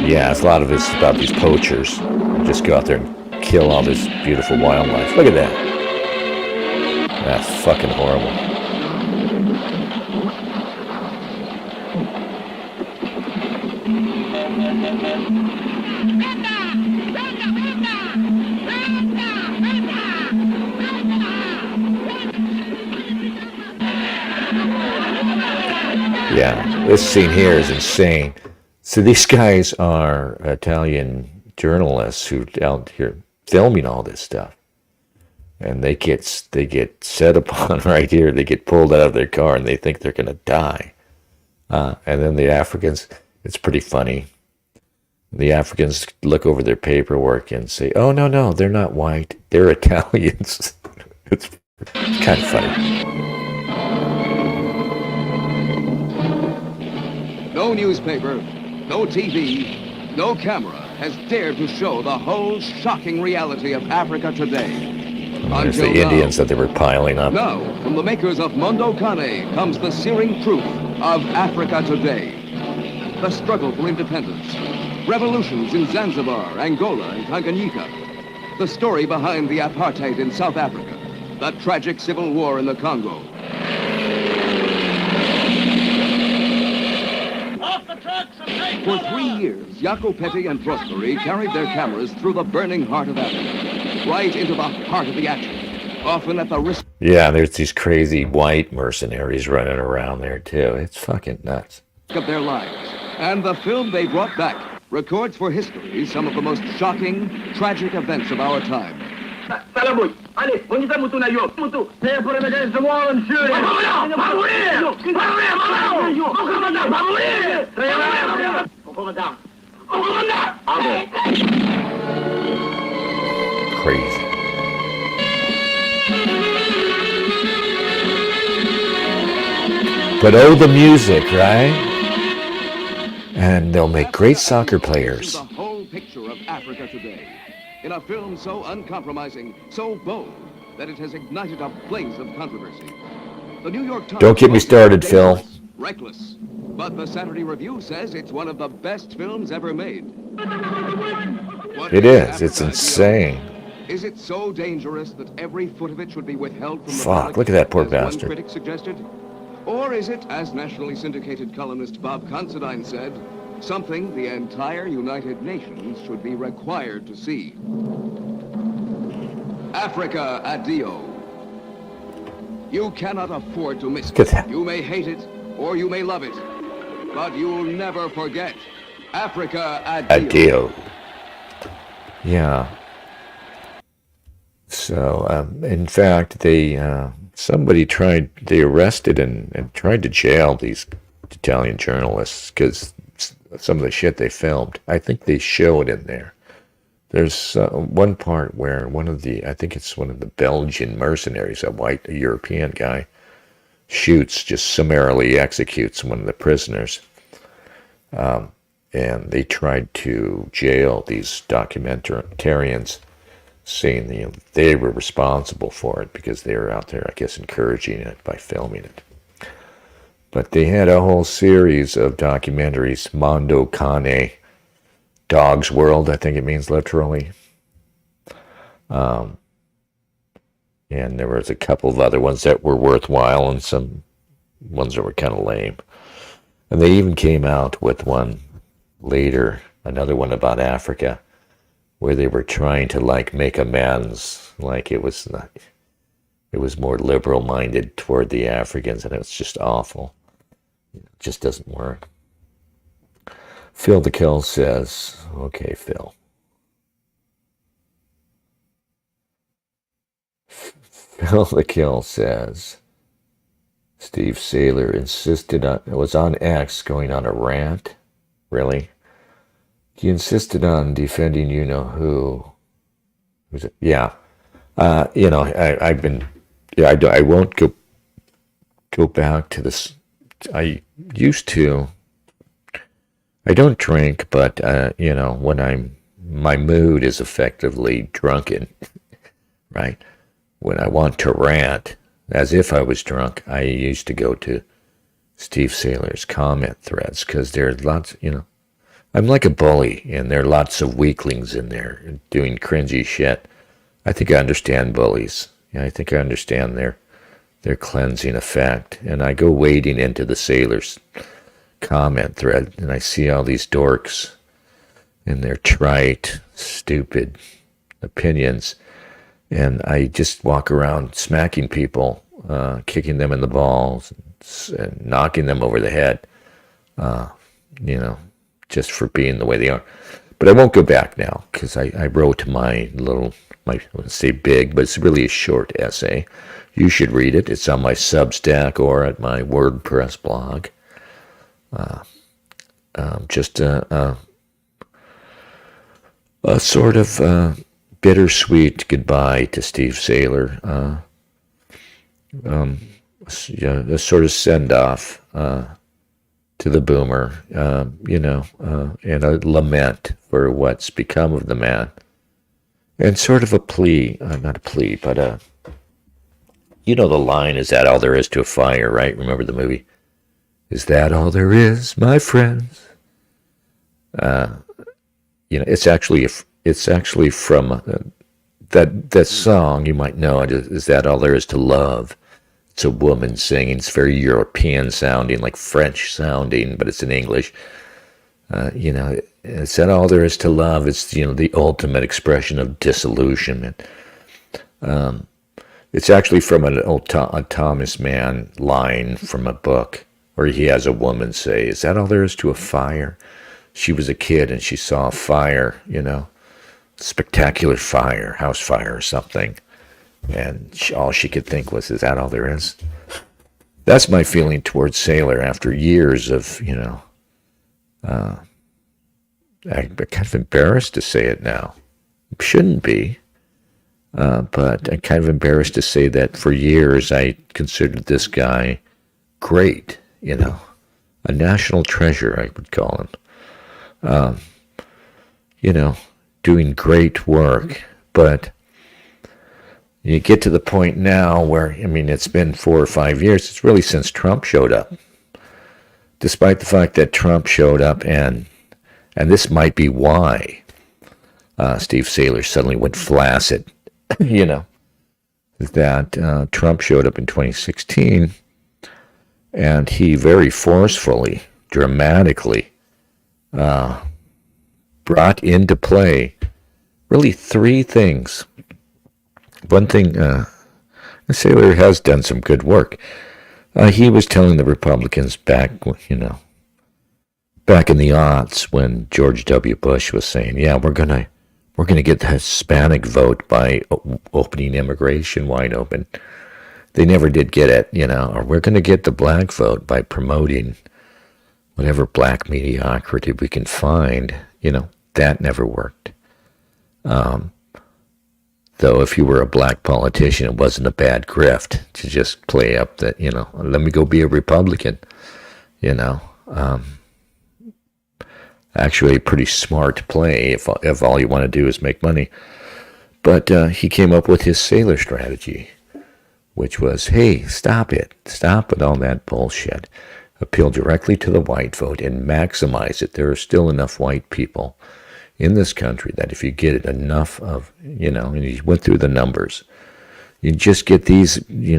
Yeah, a lot of it's about these poachers who just go out there and kill all this beautiful wildlife. Look at that. That's fucking horrible. Yeah, this scene here is insane. So these guys are Italian journalists who out here filming all this stuff, and they get set upon right here. They get pulled out of their car, and they think they're gonna die. And then the Africans, it's pretty funny. The Africans look over their paperwork and say, "Oh no, they're not white. They're Italians." It's kind of funny. No newspaper, no TV, no camera has dared to show the whole shocking reality of Africa today. There's the Indians that they were piling up. Now, from the makers of Mondo Cane comes the searing truth of Africa today. The struggle for independence, revolutions in Zanzibar, Angola, and Tanganyika. The story behind the apartheid in South Africa, the tragic civil war in the Congo. For 3 years, Jaco Petty and Prosperi carried their cameras through the burning heart of Africa, right into the heart of the action, often at the risk. Yeah, there's these crazy white mercenaries running around there too. It's fucking nuts. Of their lives. And the film they brought back records for history some of the most shocking, tragic events of our time. Salabut, allez, on y va, Moutou Nayo. Moutou, c'est pour le mécanisme, moi, monsieur. Pas mourir! Mon commandant, pas mourir! Mon commandant! Mon commandant! Crazy. But oh, the music, right? And they'll make great soccer players. The whole picture of Africa today, in a film so uncompromising, so bold, that it has ignited a blaze of controversy. The New York Times. Don't get me started, Phil. Reckless. But the Saturday Review says it's one of the best films ever made. It is. It's insane. Is it so dangerous that every foot of it should be withheld from the Fuck, public, look at that poor as bastard. one critic suggested? Or is it, as nationally syndicated columnist Bob Considine said, something the entire United Nations should be required to see? Africa, adio. You cannot afford to miss it. You may hate it, or you may love it, but you'll never forget. Africa, adio. Adio. Yeah. So, in fact, they arrested and tried to jail these Italian journalists because some of the shit they filmed. I think they show it in there. There's one part where I think it's one of the Belgian mercenaries, a European guy, just summarily executes one of the prisoners. And they tried to jail these documentarians, saying they were responsible for it because they were out there, I guess, encouraging it by filming it. But they had a whole series of documentaries, Mondo Cane, Dog's World, I think it means literally. And there was a couple of other ones that were worthwhile and some ones that were kind of lame. And they even came out with one later, another one about Africa, where they were trying to make amends, like it was more liberal-minded toward the Africans, and it's just awful. It just doesn't work. Phil the Kill says, okay, Phil. Phil the Kill says, Steve Saylor was on X going on a rant. Really? He insisted on defending you-know-who. Who's it? Yeah. I won't go back to this. I don't drink, but, when my mood is effectively drunken, right? When I want to rant, as if I was drunk, I used to go to Steve Saylor's comment threads, because there's lots, I'm like a bully, and there are lots of weaklings in there doing cringy shit. I think I understand bullies. I think I understand their cleansing effect. And I go wading into the Sailor's comment thread, and I see all these dorks and their trite, stupid opinions. And I just walk around smacking people, kicking them in the balls, and knocking them over the head, just for being the way they are. But I won't go back now, because I wrote I wouldn't say big, but it's really a short essay. You should read it. It's on my Substack or at my WordPress blog. Just a sort of bittersweet goodbye to Steve Saylor. A sort of send-off to the boomer, and a lament for what's become of the man. And sort of a plea, not a plea, but the line, is that all there is to a fire, right? Remember the movie? Is that all there is, my friends? It's actually from that song, you might know it. Is that all there is to love? It's a woman singing. It's very European sounding, like French sounding, but it's in English. Is that all there is to love? It's, the ultimate expression of disillusionment. It's actually from a Thomas Mann line from a book where he has a woman say, is that all there is to a fire? She was a kid and she saw a fire, spectacular fire, house fire or something. And all she could think was, is that all there is? That's my feeling towards Saylor after years of, I'm kind of embarrassed to say it now. Shouldn't be. But I'm kind of embarrassed to say that for years I considered this guy great, a national treasure, I would call him. Doing great work. But you get to the point now where, it's been 4 or 5 years. It's really since Trump showed up. Despite the fact that Trump showed up, and this might be why Steve Saylor suddenly went flaccid, that Trump showed up in 2016, and he very forcefully, dramatically brought into play really 3 things. One thing, Saylor has done some good work. He was telling the Republicans back in the aughts when George W. Bush was saying, yeah, we're gonna get the Hispanic vote by opening immigration wide open. They never did get it, or we're going to get the black vote by promoting whatever black mediocrity we can find. That never worked. Though if you were a black politician, it wasn't a bad grift to just play up that, let me go be a Republican, Actually a pretty smart play if all you want to do is make money. But he came up with his Saylor strategy, which was, hey, stop it. Stop with all that bullshit. Appeal directly to the white vote and maximize it. There are still enough white people in this country that if you get enough of, and he went through the numbers, you just get these, you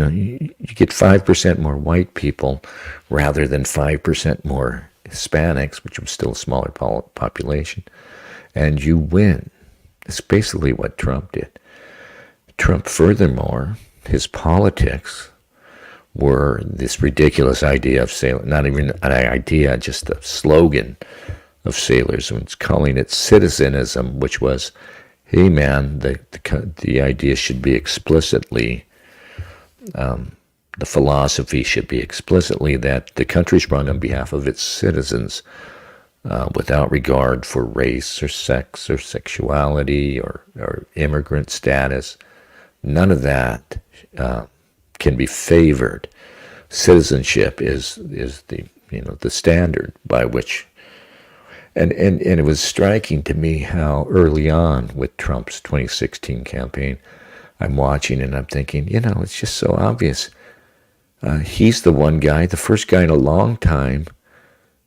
get 5% more white people rather than 5% more Hispanics, which was still a smaller population, and you win. It's basically what Trump did. Trump, furthermore, his politics were this ridiculous idea of Saylor, not even an idea, just a slogan of Saylor's, and it's calling it citizenism, which was, hey man, the idea should be explicitly, the philosophy should be explicitly that the country's run on behalf of its citizens, without regard for race or sex or sexuality or immigrant status. None of that can be favored. Citizenship is the the standard by which. And it was striking to me how early on with Trump's 2016 campaign, I'm watching and I'm thinking, it's just so obvious. He's the one guy, the first guy in a long time,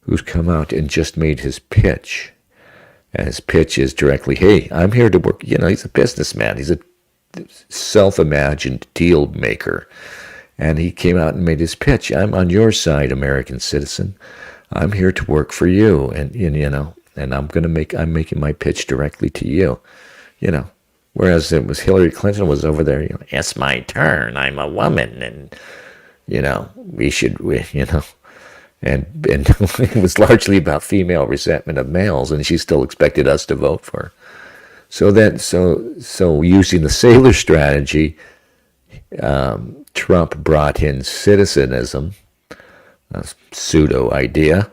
who's come out and just made his pitch. And his pitch is directly, hey, I'm here to work. He's a businessman. He's a self-imagined deal maker. And he came out and made his pitch. I'm on your side, American citizen. I'm here to work for you, and I'm making my pitch directly to you, Whereas it was Hillary Clinton was over there, it's my turn. I'm a woman, and we should, and it was largely about female resentment of males, and she still expected us to vote for her. So using the Saylor strategy, Trump brought in citizenism, a pseudo idea,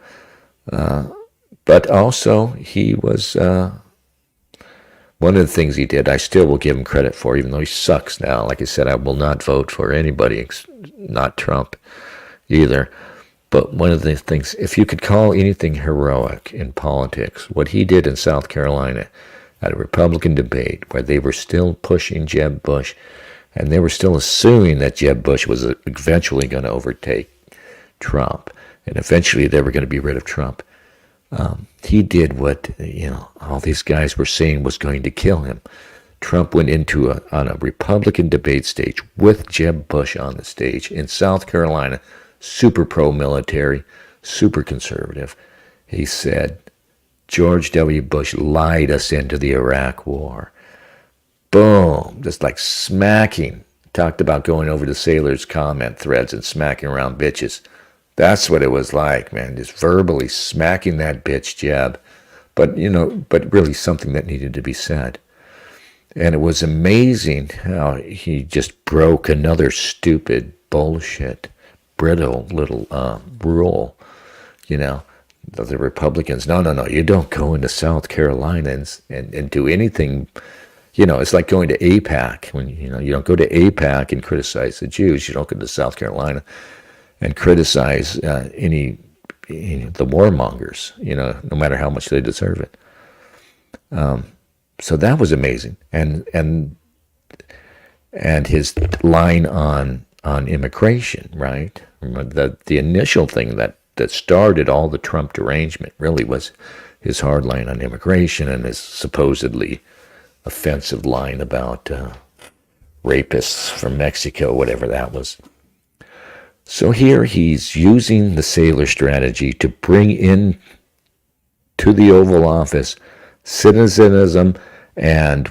but also he was one of the things he did. I still will give him credit for, even though he sucks now. Like I said, I will not vote for anybody, not Trump either. But one of the things, if you could call anything heroic in politics, what he did in South Carolina at a Republican debate where they were still pushing Jeb Bush, and they were still assuming that Jeb Bush was eventually going to overtake Trump, and eventually they were going to be rid of Trump. He did what all these guys were saying was going to kill him. Trump went on a Republican debate stage with Jeb Bush on the stage in South Carolina, super pro-military, super conservative. He said, George W. Bush lied us into the Iraq War. Boom, just like smacking. Talked about going over to Saylor's comment threads and smacking around bitches. That's what it was like, man, just verbally smacking that bitch Jeb. But, but really something that needed to be said. And it was amazing how he just broke another stupid bullshit, brittle little rule. You know, the Republicans, no, you don't go into South Carolina and do anything. You know, it's like going to AIPAC. When you don't go to AIPAC and criticize the Jews, you don't go to South Carolina and criticize the warmongers, no matter how much they deserve it. So that was amazing. And his line on immigration, right? The initial thing that started all the Trump derangement really was his hard line on immigration and his supposedly offensive line about rapists from Mexico, whatever that was. So here he's using the Saylor strategy to bring in to the Oval Office citizenism and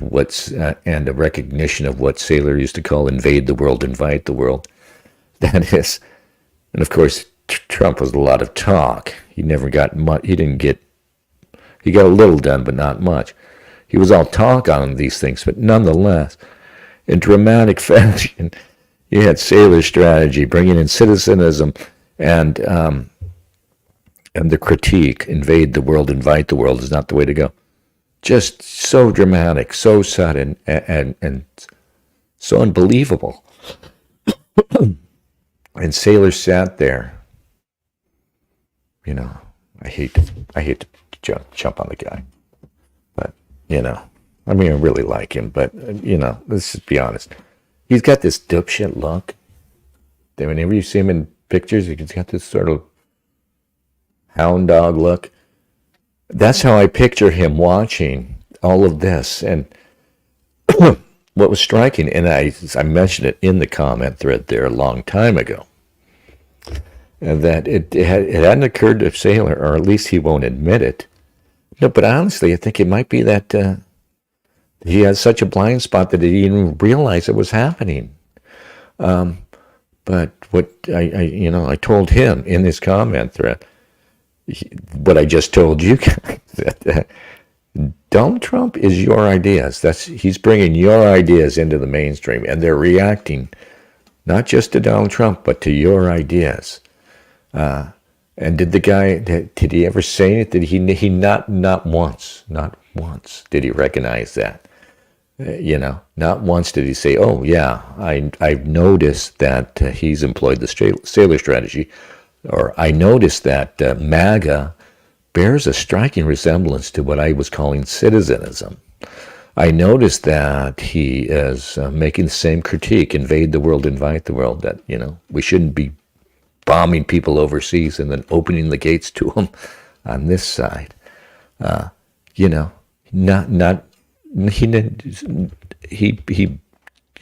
and a recognition of what Saylor used to call invade the world, invite the world. That is, and of course Trump was a lot of talk. He never got much. He got a little done, but not much. He was all talk on these things, but nonetheless, in dramatic fashion, you had Saylor's strategy, bringing in citizenism and the critique, invade the world, invite the world is not the way to go. Just so dramatic, so sudden, and so unbelievable. And Saylor sat there. I hate to jump on the guy, but I mean, I really like him, but let's just be honest. He's got this dipshit look. Whenever you see him in pictures, he's got this sort of hound dog look. That's how I picture him watching all of this. And what was striking, and I mentioned it in the comment thread there a long time ago, that it hadn't occurred to Saylor, or at least he won't admit it. No, but honestly, I think it might be that he has such a blind spot that he didn't even realize it was happening. But what I told him in this comment thread, what I just told you guys, that Donald Trump is your ideas. He's bringing your ideas into the mainstream, and they're reacting not just to Donald Trump, but to your ideas. And did the guy? Did he ever say it? Did he not once did he recognize that? Not once did he say, "Oh yeah, I've noticed that he's employed the Saylor strategy," or "I noticed that MAGA bears a striking resemblance to what I was calling citizenism. I noticed that he is making the same critique, invade the world, invite the world, that we shouldn't be bombing people overseas and then opening the gates to them on this side." He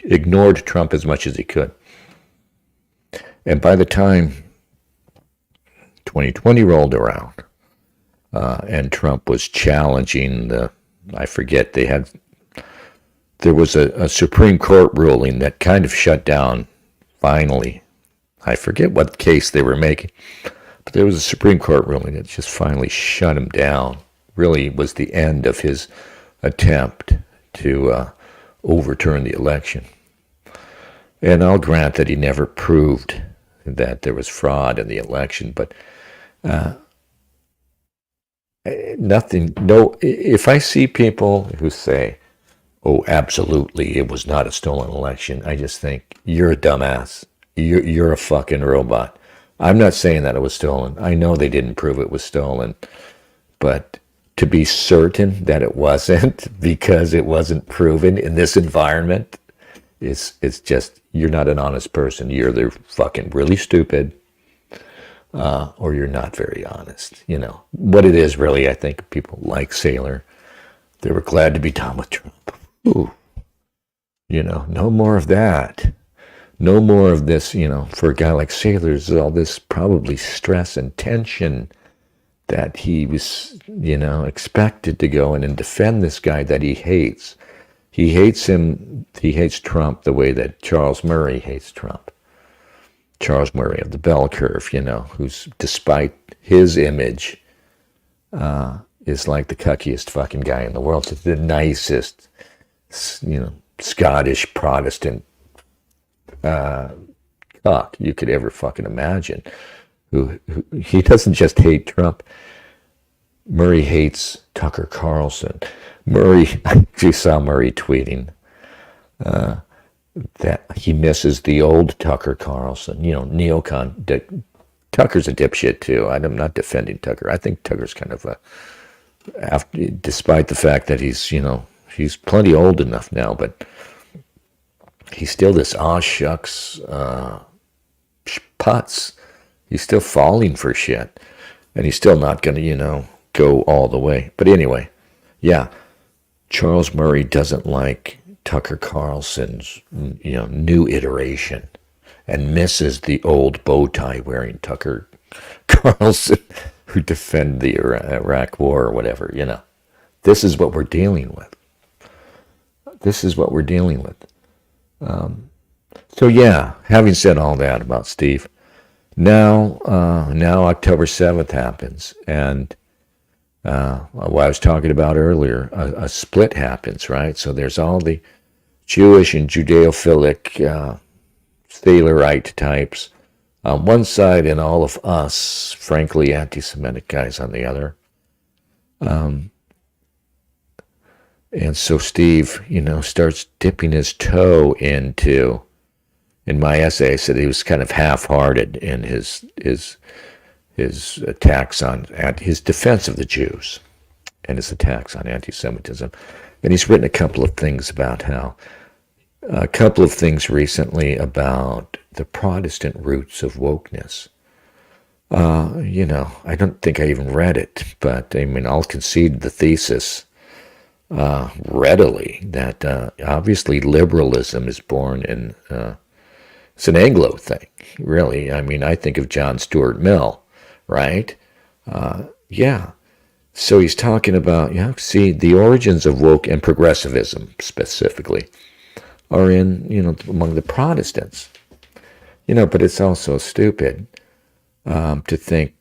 ignored Trump as much as he could. And by the time 2020 rolled around, and Trump was challenging there was a Supreme Court ruling that kind of shut down, finally, I forget what case they were making, but there was a Supreme Court ruling that just finally shut him down. Really was the end of his attempt to overturn the election. And I'll grant that he never proved that there was fraud in the election, but if I see people who say, "Oh, absolutely, it was not a stolen election," I just think, you're a dumbass. You're a fucking robot. I'm not saying that it was stolen. I know they didn't prove it was stolen, but to be certain that it wasn't because it wasn't proven in this environment, it's just, you're not an honest person. You're either fucking really stupid, or you're not very honest. What it is really, I think people like Saylor, they were glad to be done with Trump. Ooh, no more of that. No more of this, for a guy like Saylor, there's all this probably stress and tension that he was, expected to go in and defend this guy that he hates. He hates him. He hates Trump the way that Charles Murray hates Trump. Charles Murray of the bell curve, who's, despite his image, is like the cuckiest fucking guy in the world. It's the nicest, Scottish Protestant cuck you could ever fucking imagine. Who he doesn't just hate Trump. Murray hates Tucker Carlson. You saw Murray tweeting that he misses the old Tucker Carlson. Neocon. Tucker's a dipshit too. I'm not defending Tucker. I think Tucker's kind of despite the fact that he's plenty old enough now, but he's still this aw shucks putz. He's still falling for shit, and he's still not going to, go all the way. But anyway, yeah, Charles Murray doesn't like Tucker Carlson's, new iteration, and misses the old bow tie wearing Tucker Carlson who defended the Iraq War or whatever. This is what we're dealing with. So yeah, having said all that about Steve. Now October 7th happens, and what I was talking about earlier, a split happens, right? So there's all the Jewish and Judeophilic Thalerite types on one side, and all of us, frankly, anti-Semitic guys on the other. And so Steve, starts dipping his toe into. In my essay, I said he was kind of half-hearted in his attacks on his defense of the Jews and his attacks on anti-Semitism. And he's written a couple of things recently about the Protestant roots of wokeness. I don't think I even read it, but I'll concede the thesis readily that obviously liberalism is born in. It's an Anglo thing, really. I think of John Stuart Mill, right? Yeah. So he's talking about, the origins of woke and progressivism specifically are in, among the Protestants. But it's also stupid to think,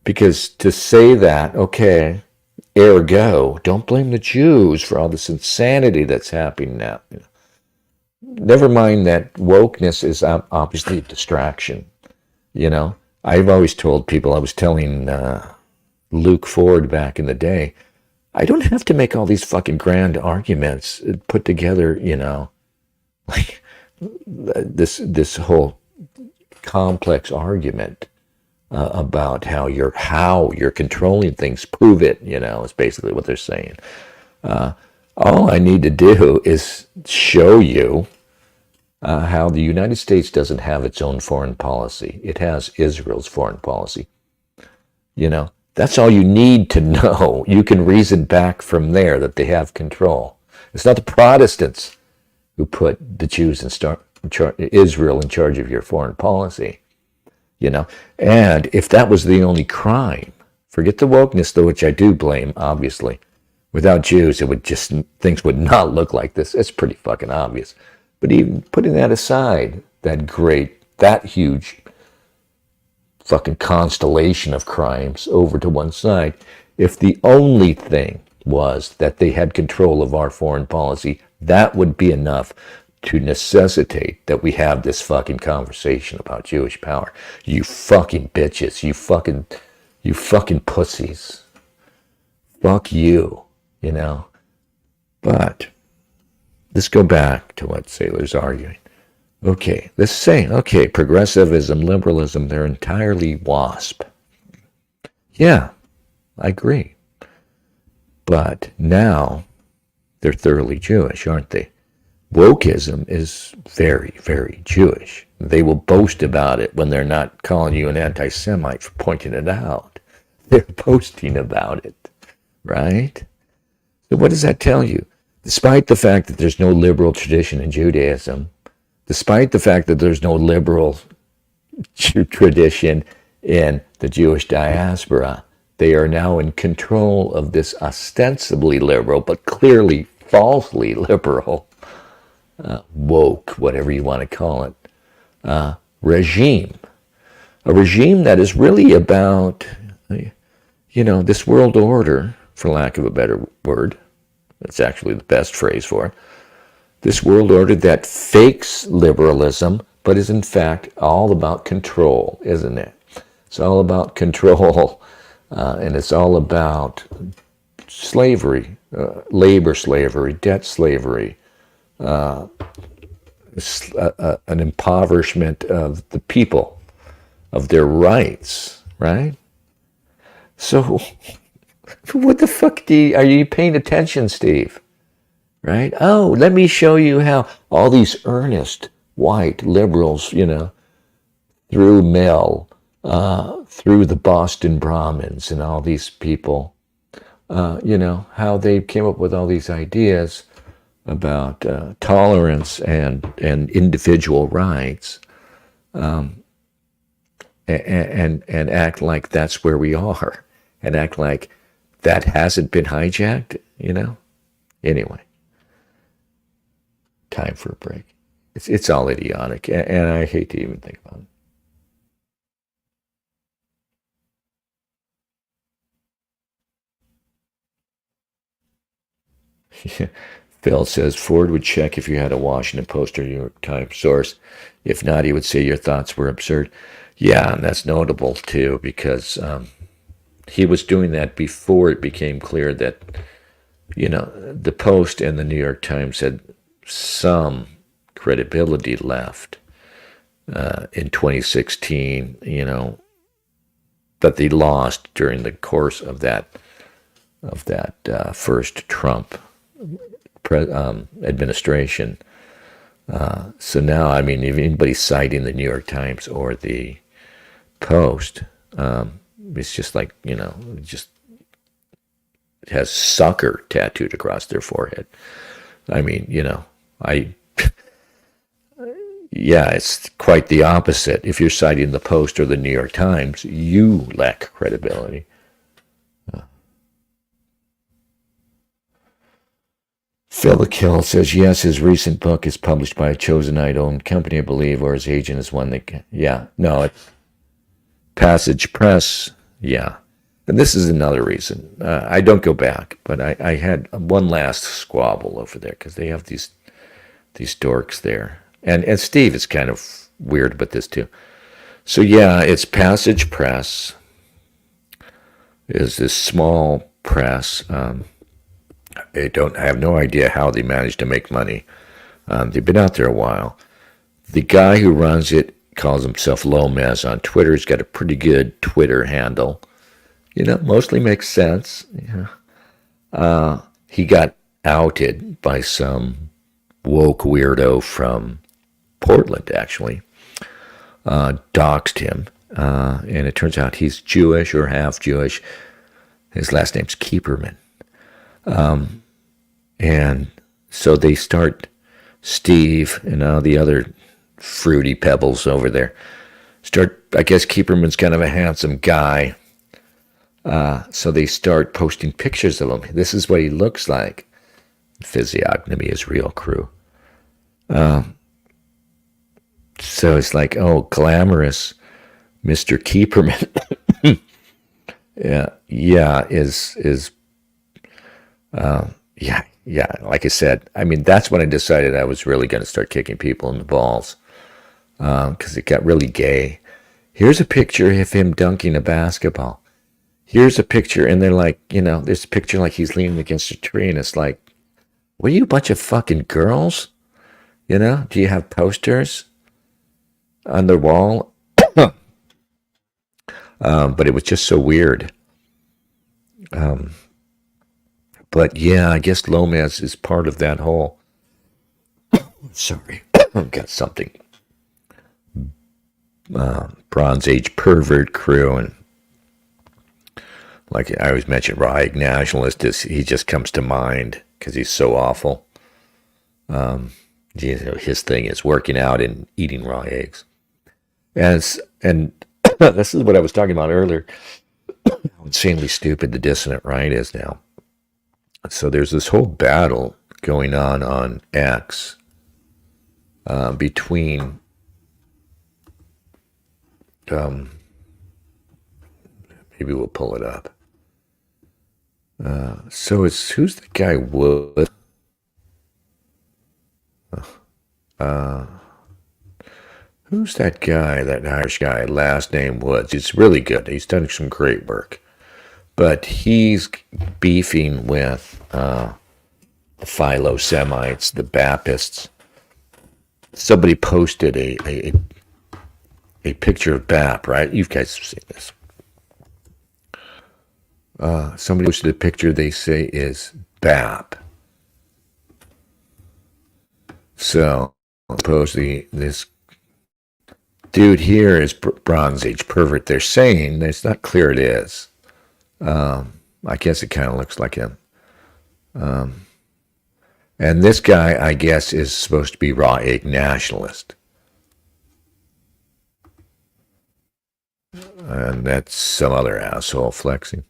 because to say that, okay, ergo, don't blame the Jews for all this insanity that's happening now. Never mind that wokeness is obviously a distraction. I've always told people, I was telling Luke Ford back in the day, I don't have to make all these fucking grand arguments put together, like this whole complex argument about how you're controlling things. Prove it, is basically what they're saying. All I need to do is show you how the United States doesn't have its own foreign policy. It has Israel's foreign policy. That's all you need to know. You can reason back from there that they have control. It's not the Protestants who put the Jews Israel in charge of your foreign policy. And if that was the only crime, forget the wokeness, though, which I do blame, obviously. Without Jews, things would not look like this. It's pretty fucking obvious. But even putting that aside, that huge fucking constellation of crimes over to one side, if the only thing was that they had control of our foreign policy, that would be enough to necessitate that we have this fucking conversation about Jewish power. You fucking bitches, you fucking pussies. Fuck you, But let's go back to what Saylor's arguing. Okay, let's say, progressivism, liberalism, they're entirely WASP. Yeah, I agree. But now they're thoroughly Jewish, aren't they? Wokeism is very, very Jewish. They will boast about it when they're not calling you an anti-Semite for pointing it out. They're boasting about it, right? So what does that tell you? Despite the fact that there's no liberal tradition in Judaism, despite the fact that there's no liberal tradition in the Jewish diaspora, they are now in control of this ostensibly liberal, but clearly falsely liberal, woke, whatever you want to call it, regime. A regime that is really about, this world order, for lack of a better word. That's actually the best phrase for it. This world order that fakes liberalism, but is in fact all about control, isn't it? It's all about control, and it's all about slavery, labor slavery, debt slavery, an impoverishment of the people, of their rights, right? So, what the fuck are you paying attention, Steve? Right? Oh, let me show you how all these earnest white liberals, through Mel, through the Boston Brahmins and all these people, how they came up with all these ideas about tolerance and individual rights, and act like that's where we are, and act like that hasn't been hijacked, Anyway, time for a break. It's all idiotic, and I hate to even think about it. Phil says Ford would check if you had a Washington Post or New York Times source. If not, he would say your thoughts were absurd. Yeah, and that's notable too, because he was doing that before it became clear that, the Post and the New York Times had some credibility left in 2016, that they lost during the course of that first Trump administration. So now, if anybody's citing the New York Times or the Post, it's just like, just has sucker tattooed across their forehead. Yeah, it's quite the opposite. If you're citing the Post or the New York Times, you lack credibility. Phil the Kill says, yes, his recent book is published by a chosen owned company, I believe, or his agent is one that, it's Passage Press, yeah. And this is another reason. I don't go back, but I had one last squabble over there, because they have these dorks there. And Steve is kind of weird about this too. So yeah, it's Passage Press, is this small press. I have no idea how they managed to make money. They've been out there a while. The guy who runs it calls himself Lomez on Twitter. He's got a pretty good Twitter handle. Mostly makes sense. Yeah. He got outed by some woke weirdo from Portland, actually. Doxed him. And it turns out he's Jewish or half Jewish. His last name's Keeperman. And so they start, Steve and all the other fruity pebbles over there, I guess Keeperman's kind of a handsome guy. So they start posting pictures of him. This is what he looks like. Physiognomy is real crew. So it's like, oh, glamorous Mr. Keeperman. Like I said, that's when I decided I was really going to start kicking people in the balls, because it got really gay. Here's a picture of him dunking a basketball. Here's a picture, and they're like, there's a picture like he's leaning against a tree, and it's like, what are you, a bunch of fucking girls? Do you have posters on the wall? But it was just so weird. But yeah, I guess Lomez is part of that whole, sorry, I've got something, Bronze Age pervert crew. And like I always mention, raw egg nationalist, he just comes to mind because he's so awful. His thing is working out and eating raw eggs. And this is what I was talking about earlier, how insanely stupid the dissident right is now. So there's this whole battle going on X between maybe we'll pull it up. So it's, who's the guy Wood? Who's that guy, that Irish guy, last name Woods? He's really good. He's done some great work. But he's beefing with the Philo-Semites, the Baptists. Somebody posted a picture of Bap, right? You guys have seen this. Somebody posted a picture they say is Bap. So, supposedly this dude here is Bronze Age pervert. They're saying, it's not clear it is. I guess it kind of looks like him. And this guy, I guess, is supposed to be raw egg nationalist. And that's some other asshole flexing.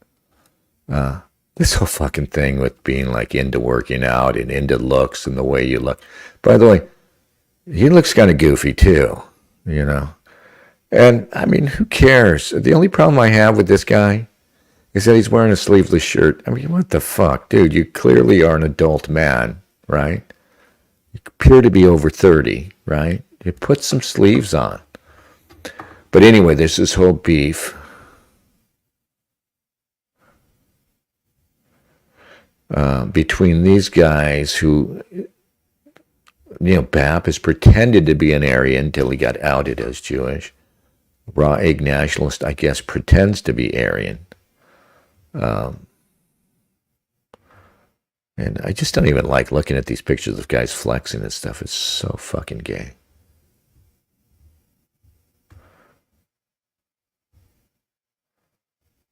This whole fucking thing with being like into working out and into looks and the way you look. By the way, he looks kind of goofy too, you know. And I mean, who cares? The only problem I have with this guy is that he's wearing a sleeveless shirt. I mean, what the fuck, dude? You clearly are an adult man, right? You appear to be over 30, right? You put some sleeves on. But anyway, there's this whole beef. Between these guys who, Bap has pretended to be an Aryan until he got outed as Jewish. Raw egg nationalist, I guess, pretends to be Aryan. And I just don't even like looking at these pictures of guys flexing and stuff. It's so fucking gay.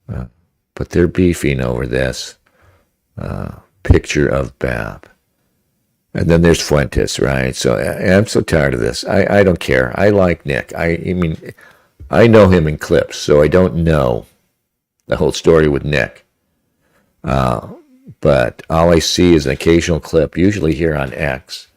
But they're beefing over this picture of Bap. And then there's Fuentes, right? So I'm so tired of this. I don't care. I like Nick. I mean, I know him in clips, so I don't know the whole story with Nick. But all I see is an occasional clip, usually here on X.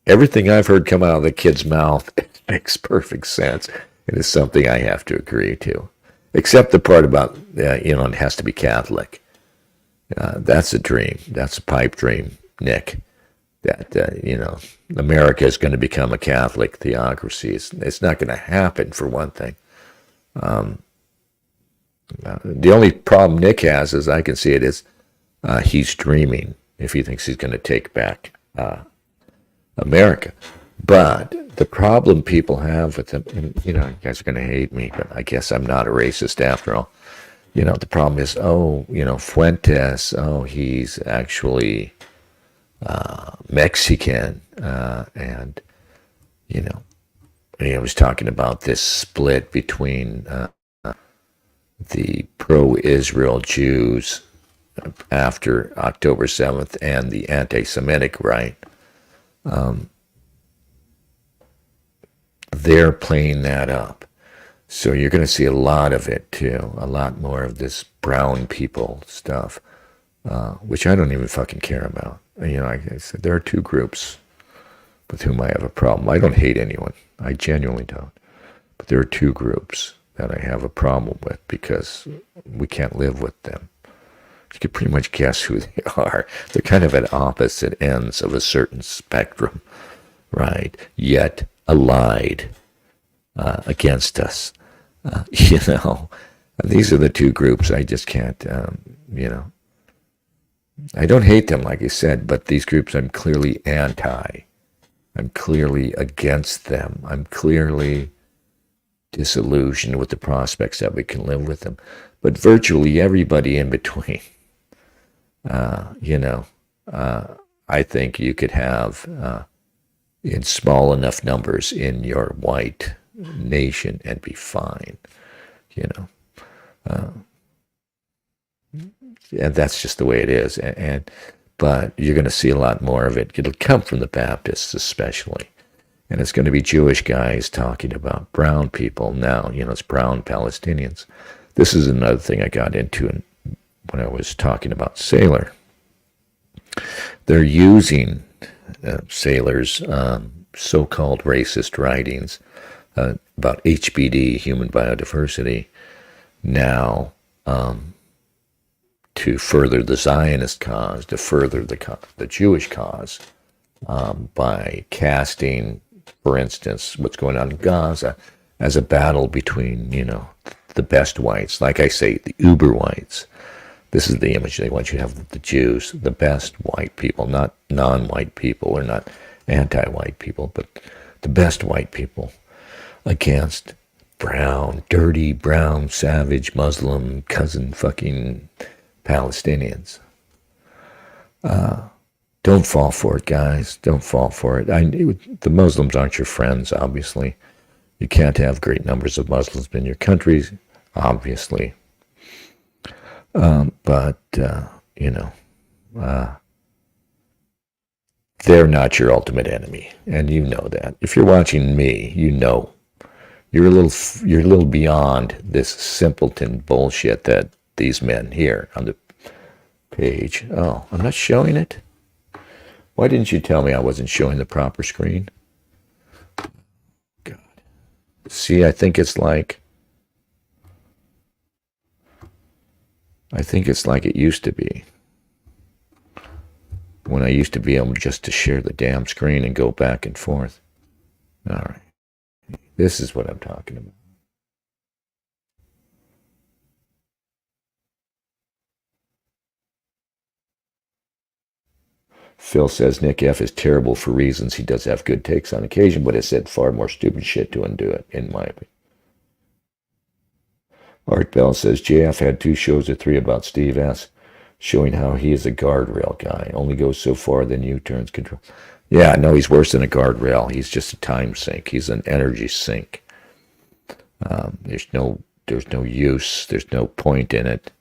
Everything I've heard come out of the kid's mouth makes perfect sense. It is something I have to agree to. Except the part about, it has to be Catholic. That's a dream. That's a pipe dream, Nick. That, America is going to become a Catholic theocracy. It's not going to happen, for one thing. The only problem Nick has, as I can see it, is he's dreaming if he thinks he's going to take back America. But the problem people have with him, and, you guys are going to hate me, but I guess I'm not a racist after all. The problem is, Fuentes, he's actually Mexican. And, he was talking about this split between the pro-Israel Jews after October 7th and the anti-Semitic right. They're playing that up. So you're going to see a lot of it too, a lot more of this brown people stuff, which I don't even fucking care about. Like I said, there are two groups with whom I have a problem. I don't hate anyone. I genuinely don't. But there are two groups that I have a problem with because we can't live with them. You can pretty much guess who they are. They're kind of at opposite ends of a certain spectrum, right? Yet allied against us. These are the two groups I just can't, I don't hate them, like I said, but these groups I'm clearly anti. I'm clearly against them. I'm clearly disillusioned with the prospects that we can live with them. But virtually everybody in between, I think you could have in small enough numbers in your white nation and be fine, and that's just the way it is. But you're going to see a lot more of it. It'll come from the Baptists especially, and it's going to be Jewish guys talking about brown people now. It's brown Palestinians. This is another thing I got into when I was talking about Sailor. They're using Sailor's so-called racist writings about HBD, human biodiversity, now to further the Zionist cause, to further the Jewish cause, by casting, for instance, what's going on in Gaza as a battle between, the best whites, like I say, the uber whites. This is the image they want you to have of the Jews, the best white people, not non-white people or not anti-white people, but the best white people against brown, dirty, brown, savage, Muslim, cousin fucking Palestinians. Don't fall for it, guys. Don't fall for it. The Muslims aren't your friends, obviously. You can't have great numbers of Muslims in your countries, obviously. But they're not your ultimate enemy, and you know that. If you're watching me, you know you're a little beyond this simpleton bullshit that these men here on the page. Oh, I'm not showing it? Why didn't you tell me I wasn't showing the proper screen? God. See, I think it's like it used to be. When I used to be able just to share the damn screen and go back and forth. All right. This is what I'm talking about. Phil says Nick F. is terrible for reasons. He does have good takes on occasion, but has said far more stupid shit to undo it, in my opinion. Art Bell says JF had 2 shows or 3 about Steve S., showing how he is a guardrail guy. Only goes so far, then U-turns control. Yeah, no, he's worse than a guardrail. He's just a time sink. He's an energy sink. There's no use. There's no point in it.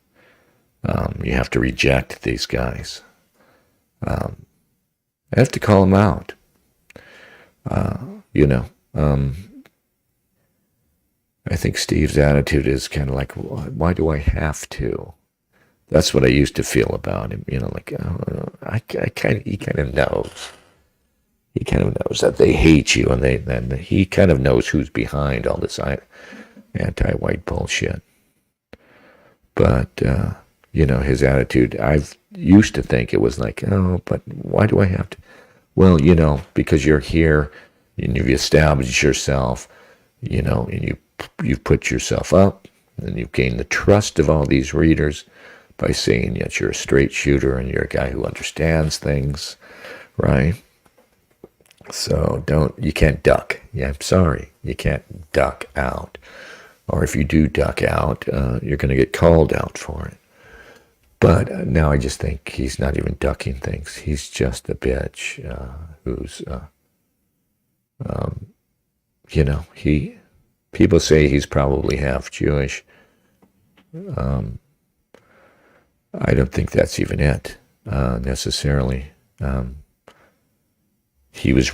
You have to reject these guys. I have to call them out. I think Steve's attitude is kind of like, why do I have to? That's what I used to feel about him. He kind of knows. He kind of knows that they hate you, and he kind of knows who's behind all this anti-white bullshit. But his attitude, I've used to think it was like, oh, but why do I have to? Well, because you're here, and you've established yourself, and you've put yourself up, and you've gained the trust of all these readers by saying that you're a straight shooter and you're a guy who understands things, right? So you can't duck. Yeah, I'm sorry. You can't duck out. Or if you do duck out, you're going to get called out for it. But now I just think he's not even ducking things. He's just a bitch who's, people say he's probably half Jewish. I don't think that's even it, necessarily. He was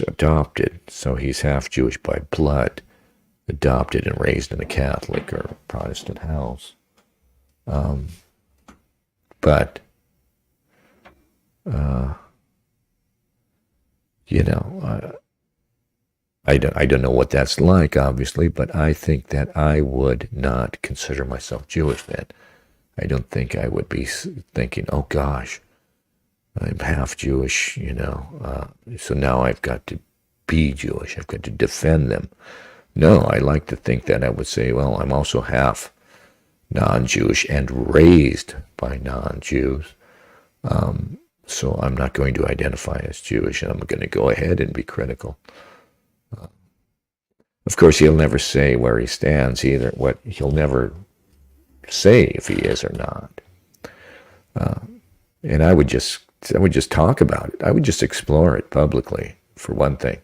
adopted, so he's half Jewish by blood, adopted and raised in a Catholic or Protestant house. But I don't know what that's like, obviously, but I think that I would not consider myself Jewish then. I don't think I would be thinking, oh gosh, I'm half Jewish, so now I've got to be Jewish. I've got to defend them. No, I like to think that I would say, well, I'm also half non-Jewish and raised by non-Jews. So I'm not going to identify as Jewish, and I'm going to go ahead and be critical. Of course, he'll never say where he stands either. He'll never say if he is or not. And I would just talk about it. I would just explore it publicly, for one thing.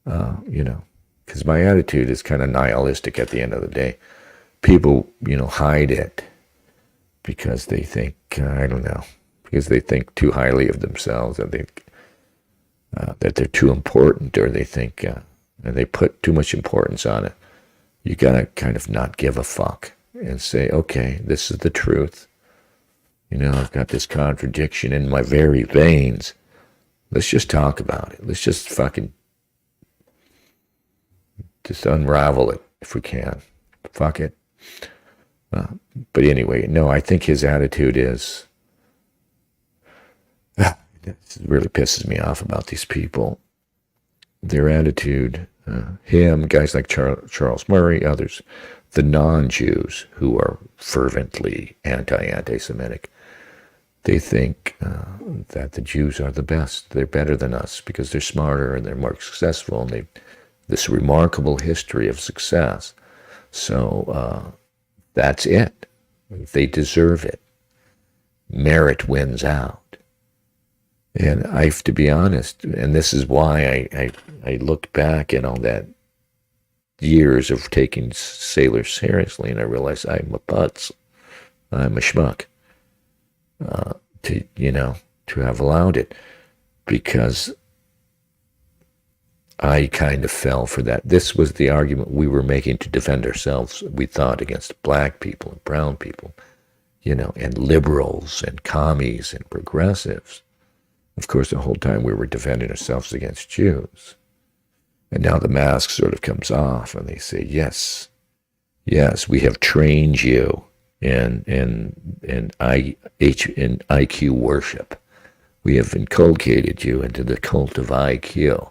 Because my attitude is kind of nihilistic at the end of the day. People, hide it because they think, because they think too highly of themselves, and that they're too important, or they think, and they put too much importance on it. You gotta kind of not give a fuck and say, okay, this is the truth. I've got this contradiction in my very veins. Let's just talk about it. Let's just fucking just unravel it if we can. Fuck it. But anyway, no, I think his attitude is, This really pisses me off about these people. Their attitude, him, guys like Charles Murray, others, the non-Jews who are fervently anti-Semitic, they think that the Jews are the best. They're better than us because they're smarter and they're more successful, and they've this remarkable history of success. So that's it. They deserve it. Merit wins out. And I have to be honest, and this is why I look back at all that years of taking sailors seriously, and I realize I'm a putz. I'm a schmuck. To have allowed it, because I kind of fell for that. This was the argument we were making to defend ourselves, we thought, against black people and brown people, and liberals and commies and progressives. Of course, the whole time we were defending ourselves against Jews. And now the mask sort of comes off and they say, yes, we have trained you in IQ worship. We have inculcated you into the cult of IQ.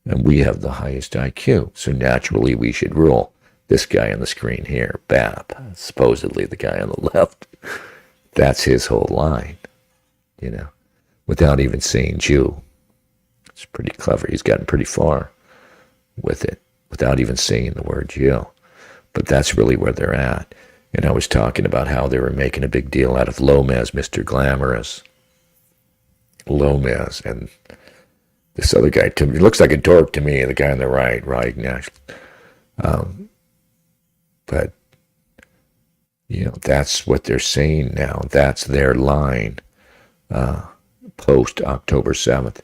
And we have the highest IQ. So naturally we should rule. This guy on the screen here, Bap, supposedly the guy on the left, that's his whole line, without even saying Jew. It's pretty clever. He's gotten pretty far with it without even saying the word Jew. But that's really where they're at. And I was talking about how they were making a big deal out of Lomez, Mr. Glamorous. Lomez, and this other guy, he looks like a dork to me, the guy on the right next. But, that's what they're saying now. That's their line post October 7th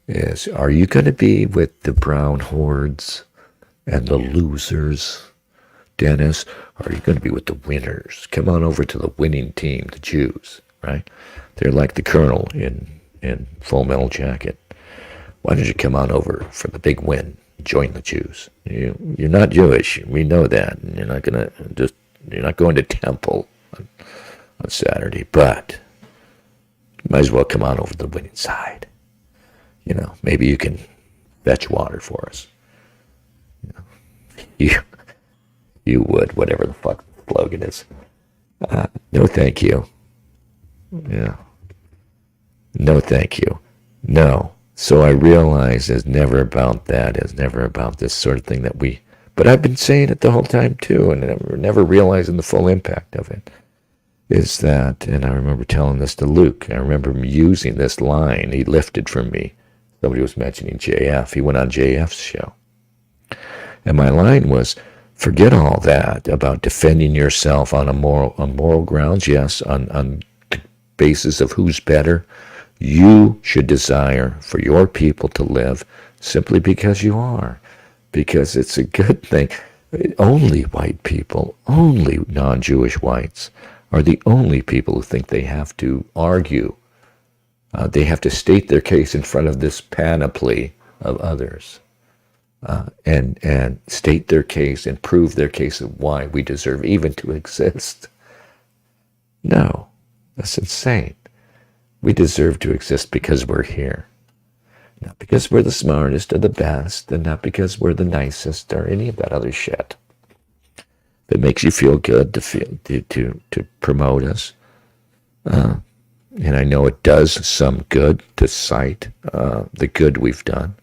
is, are you going to be with the brown hordes and the losers, Dennis? Or are you going to be with the winners? Come on over to the winning team, the Jews, right? They're like the colonel in Full Metal Jacket. Why don't you come on over for the big win? Join the Jews. You're not Jewish. We know that. And you're not going to temple on Saturday, but you might as well come on over to the winning side. Maybe you can fetch water for us. You would, whatever the fuck the slogan is. No, thank you. Yeah. No, thank you. No. So I realize it's never about that. It's never about this sort of thing but I've been saying it the whole time too, and never realizing the full impact of it. Is that, and I remember telling this to Luke. I remember him using this line he lifted from me. Somebody was mentioning JF. He went on JF's show. And my line was, forget all that about defending yourself on moral grounds. Yes, on the basis of who's better. You should desire for your people to live simply because you are. Because it's a good thing. Only white people, only non-Jewish whites are the only people who think they have to argue. They have to state their case in front of this panoply of others. And state their case and prove their case of why we deserve even to exist. No, that's insane. We deserve to exist because we're here. Not because we're the smartest or the best, and not because we're the nicest or any of that other shit. That makes you feel good to promote us. And I know it does some good to cite the good we've done.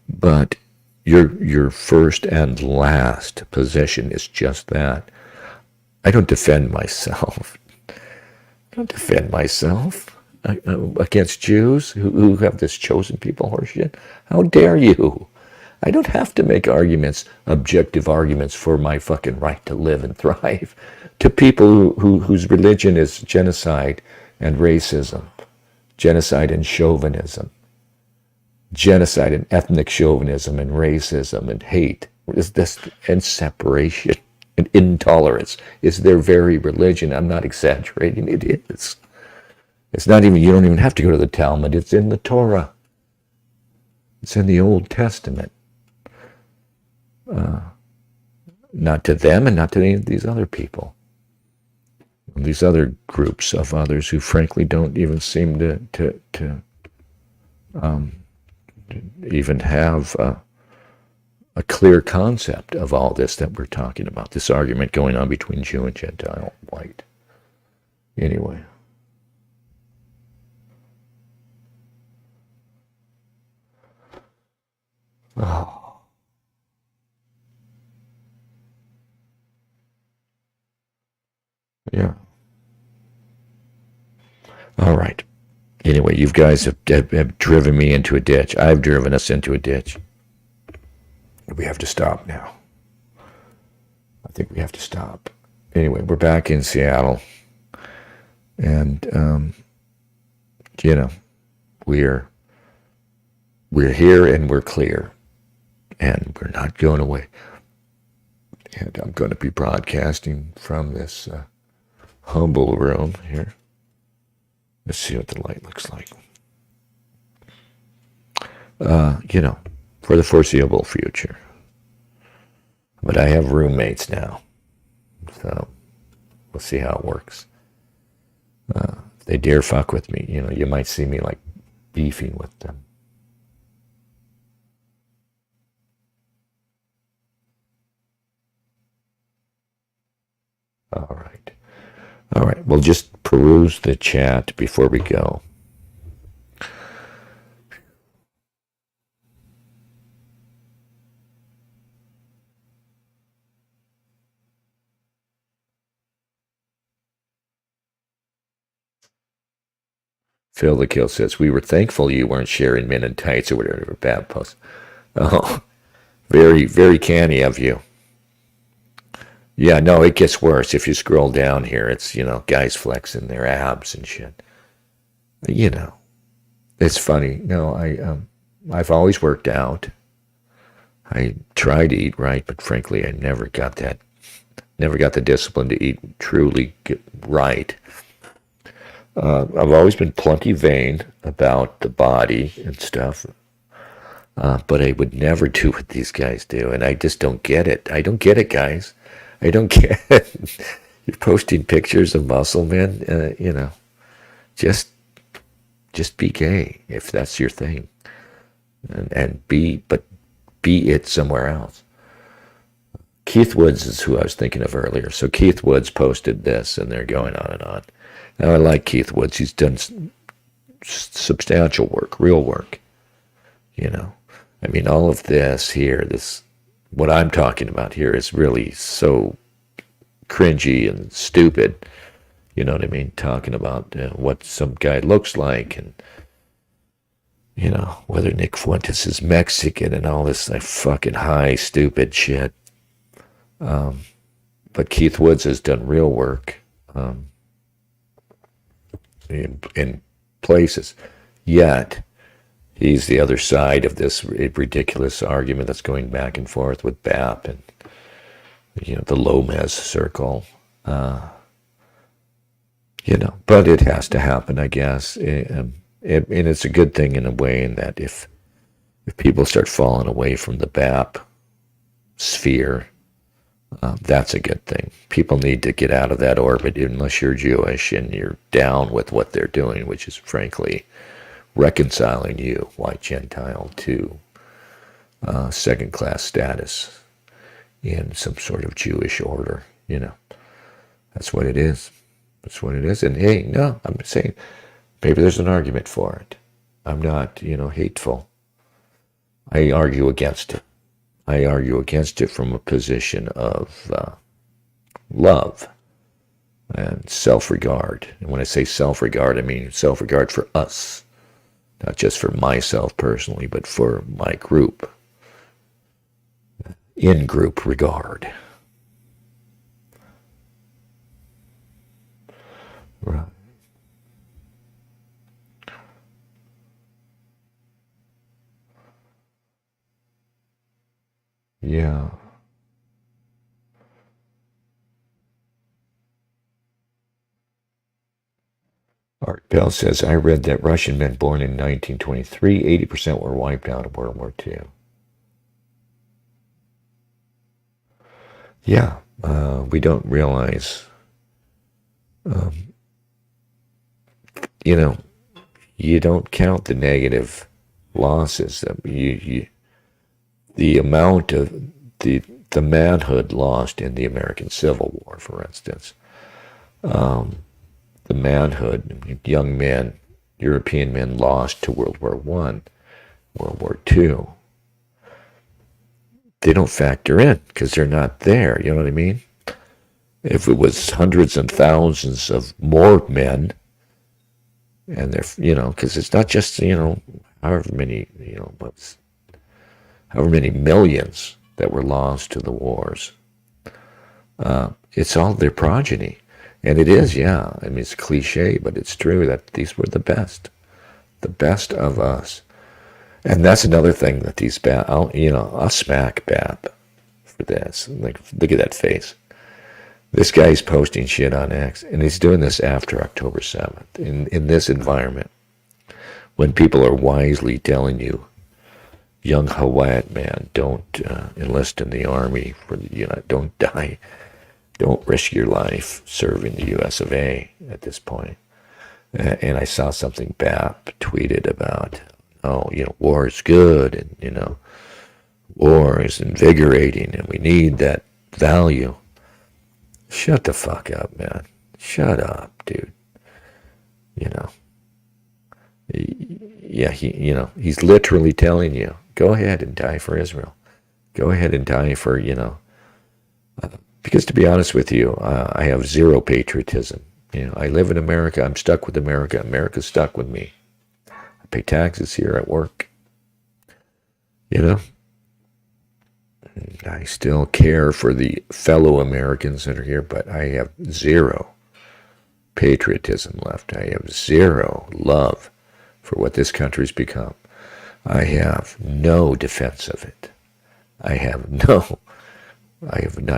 But your first and last position is just that. I don't defend myself. Against Jews who have this chosen people horseshit. How dare you? I don't have to make objective arguments for my fucking right to live and thrive to people whose religion is genocide and racism, genocide and chauvinism, genocide and ethnic chauvinism and racism and hate and separation and intolerance is their very religion. I'm not exaggerating. It is. It's not even, you don't even have to go to the Talmud. It's in the Torah. It's in the Old Testament. Not to them and not to any of these other people. these other groups of others who frankly don't even seem to even have a clear concept of all this that we're talking about, this argument going on between Jew and Gentile, white. Anyway. Oh. Yeah. All right. Anyway, you guys have driven me into a ditch. I've driven us into a ditch. We have to stop now. I think we have to stop. Anyway, we're back in Seattle. And, we're here and we're clear. And we're not going away. And I'm going to be broadcasting from this humble room here. Let's see what the light looks like. For the foreseeable future. But I have roommates now. So we'll see how it works. If they dare fuck with me, you might see me like beefing with them. All right. We'll just peruse the chat before we go. Phil the Kill says, we were thankful you weren't sharing men in tights or whatever, bad post. Oh, very, very canny of you. Yeah, no, it gets worse. If you scroll down here, it's, guys flexing their abs and shit. It's funny. No, I've always worked out. I try to eat right, but frankly, I never got the discipline to eat truly right. I've always been plenty vain about the body and stuff, but I would never do what these guys do, and I just don't get it. I don't get it, guys. I don't get it. You're posting pictures of muscle men, just be gay if that's your thing, and be it somewhere else. Keith Woods is who I was thinking of earlier. So Keith Woods posted this, and they're going on and on. Now, I like Keith Woods. He's done substantial work, real work. All of this here, what I'm talking about here is really so cringy and stupid. You know what I mean? Talking about what some guy looks like and, whether Nick Fuentes is Mexican and all this fucking high, stupid shit. But Keith Woods has done real work in places. Yet, he's the other side of this ridiculous argument that's going back and forth with BAP and, the Lomez circle. But it has to happen, I guess. And it's a good thing in a way in that if people start falling away from the BAP sphere, that's a good thing. People need to get out of that orbit unless you're Jewish and you're down with what they're doing, which is frankly reconciling you, white Gentile, to second-class status in some sort of Jewish order. That's what it is. That's what it is. And hey, no, I'm saying maybe there's an argument for it. I'm not, hateful. I argue against it. I argue against it from a position of love and self-regard. And when I say self-regard, I mean self-regard for us. Not just for myself personally, but for my group. In-group regard. Right. Yeah. Art Bell says, I read that Russian men born in 1923, 80% were wiped out of World War II. Yeah, we don't realize You know, you don't count the negative losses. The amount of the manhood lost in the American Civil War, for instance, the manhood, young men, European men lost to World War I, World War II. They don't factor in because they're not there. You know what I mean? If it was hundreds and thousands of more men, and they're, because it's not just, however many, however many millions that were lost to the wars. It's all their progeny. And it is, yeah. I mean, it's cliche, but it's true that these were the best of us. And that's another thing that these, I'll smack Bap for this. Like, look at that face. This guy's posting shit on X, and he's doing this after October 7th, in this environment, when people are wisely telling you, young Hawaiian man, don't enlist in the army, don't die. Don't risk your life serving the U.S. of A. at this point. And I saw something BAP tweeted about, war is good, and, war is invigorating, and we need that value. Shut the fuck up, man. Shut up, dude. Yeah, he's literally telling you, go ahead and die for Israel. Go ahead and die for, because to be honest with you, I have zero patriotism. I live in America. I'm stuck with America. America's stuck with me. I pay taxes here at work. I still care for the fellow Americans that are here, but I have zero patriotism left. I have zero love for what this country's become. I have no defense of it. I have not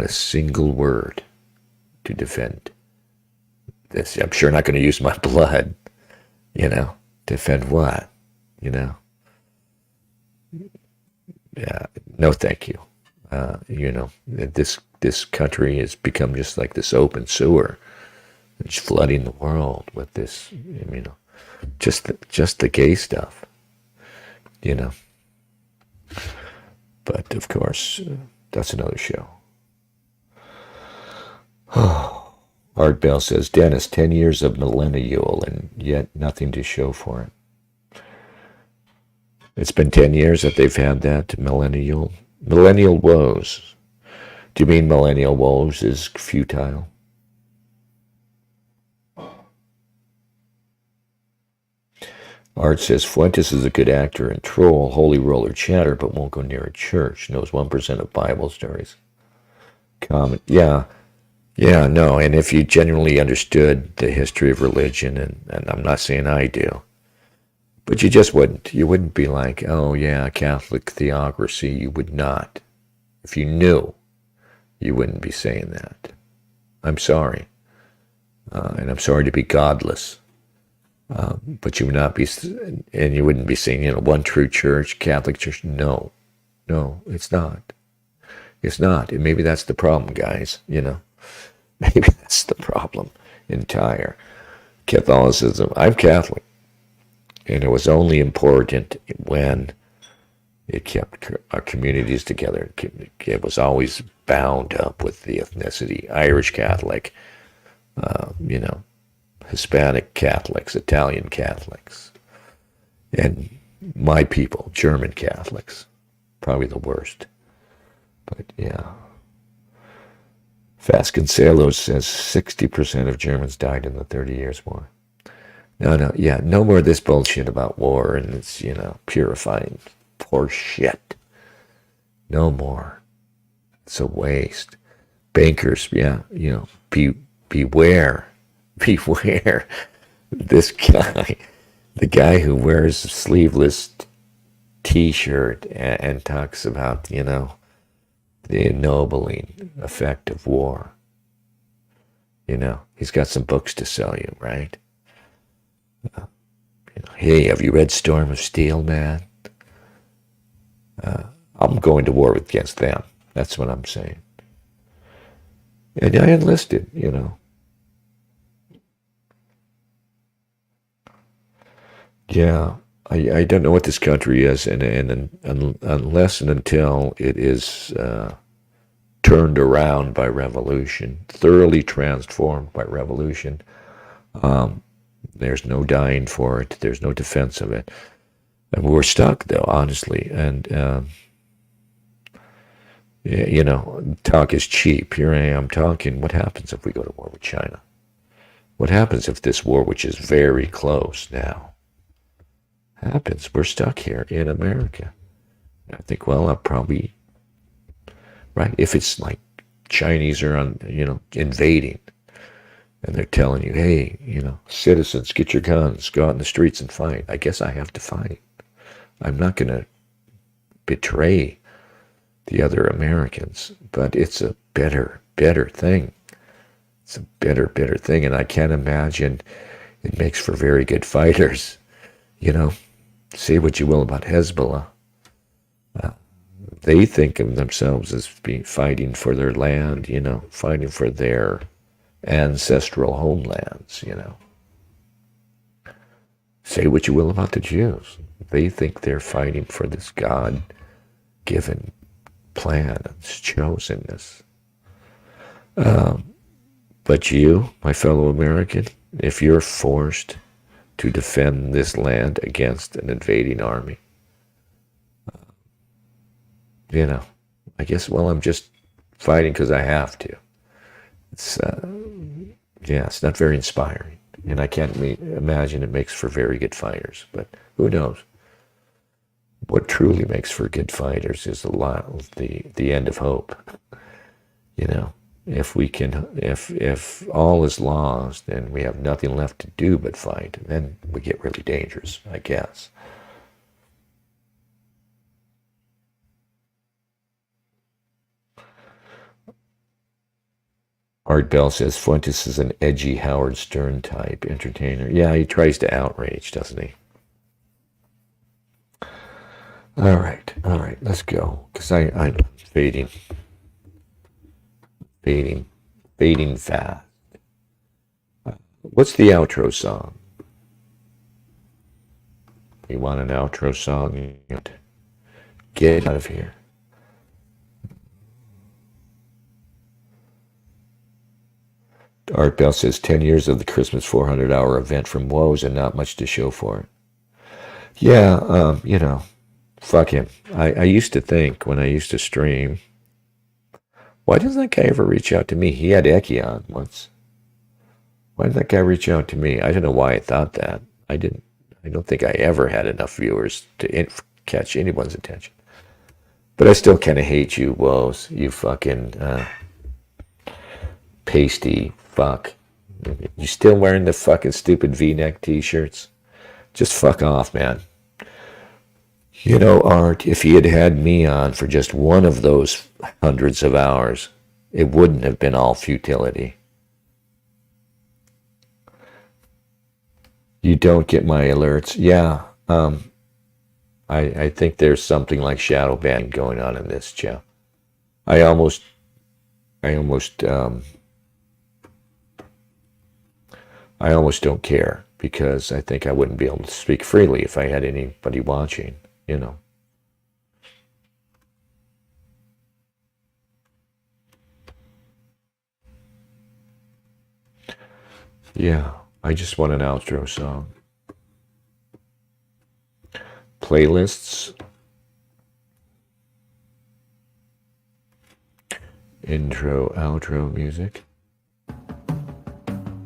a single word to defend this. I'm sure not going to use my blood, defend what, Yeah, no thank you. This country has become just like this open sewer. It's flooding the world with this, just the gay stuff, But of course, that's another show. Art Bell says, Dennis, 10 years of millennial and yet nothing to show for it. It's been 10 years that they've had that millennial woes. Do you mean millennial woes is futile? Art says, Fuentes is a good actor and troll, holy roller chatter, but won't go near a church. Knows 1% of Bible stories. Comment, yeah, no, and if you genuinely understood the history of religion, and I'm not saying I do, but you just wouldn't. You wouldn't be like, oh yeah, Catholic theocracy. You would not. If you knew, you wouldn't be saying that. I'm sorry. And I'm sorry to be godless. But you would not be, and you wouldn't be saying, one true church, Catholic church. No, it's not. It's not. And maybe that's the problem, guys, Maybe that's the problem entire. Catholicism. I'm Catholic. And it was only important when it kept our communities together. It was always bound up with the ethnicity. Irish Catholic, Hispanic Catholics, Italian Catholics, and my people, German Catholics, probably the worst. But yeah. Vasconcelos says 60% of Germans died in the 30 Years' War. No more of this bullshit about war and it's, purifying poor shit. No more. It's a waste. Bankers, beware. Beware. This guy, the guy who wears a sleeveless t-shirt and talks about, the ennobling effect of war. He's got some books to sell you, right? Hey, have you read Storm of Steel, man? I'm going to war against them. That's what I'm saying. And I enlisted, Yeah, I don't know what this country is, and unless and until it is turned around by revolution, thoroughly transformed by revolution, there's no dying for it. There's no defense of it. And we're stuck, though, honestly. And, you know, talk is cheap. Here I am talking. What happens if we go to war with China? What happens if this war, which is very close now, happens? We're stuck here in America. I think, well, I'll probably, right? If it's like Chinese are on, you know, invading, and they're telling you, hey, you know, citizens, get your guns, go out in the streets and fight. I guess I have to fight. I'm not going to betray the other Americans, but it's a better thing. It's a better thing, and I can't imagine it makes for very good fighters. You know, say what you will about Hezbollah. They think of themselves as fighting for their land, you know, fighting for their ancestral homelands, you know. Say what you will about the Jews. They think they're fighting for this God-given plan, its chosenness. But you, my fellow American, if you're forced to defend this land against an invading army, you know, I guess, well, I'm just fighting because I have to. It's, yeah, it's not very inspiring. And I can't imagine it makes for very good fighters. But who knows? What truly makes for good fighters is the end of hope. You know, if we can, if all is lost and we have nothing left to do but fight, then we get really dangerous, I guess. Art Bell says Fuentes is an edgy Howard Stern type entertainer. Yeah, he tries to outrage, doesn't he? All right, let's go. Because I'm fading fast. What's the outro song? You want an outro song? Get out of here. Art Bell says 10 years of the Christmas 400-hour event from Woes and not much to show for it. Yeah, you know, fuck him. I used to think when I used to stream, why doesn't that guy ever reach out to me? He had Eki on once. Why did that guy reach out to me? I don't know why I thought that. I don't think I ever had enough viewers to catch anyone's attention. But I still kind of hate you, Woes. You fucking pasty fuck. You still wearing the fucking stupid V-neck t-shirts? Just fuck off, man. You know, Art, if he had had me on for just one of those hundreds of hours, it wouldn't have been all futility. You don't get my alerts. Yeah, I think there's something like shadow banning going on in this, Jeff. I almost don't care, because I think I wouldn't be able to speak freely if I had anybody watching, you know. Yeah, I just want an outro song. Playlists. Intro, outro music.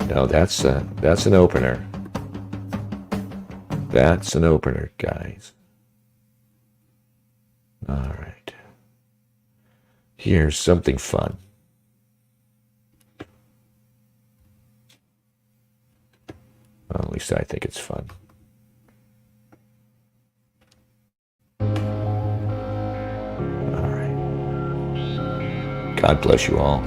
Now that's an opener. That's an opener, guys. All right. Here's something fun. Well, at least I think it's fun. All right. God bless you all.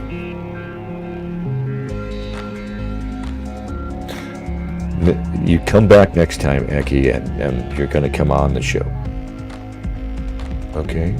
You come back next time, Eki, and you're going to come on the show. Okay?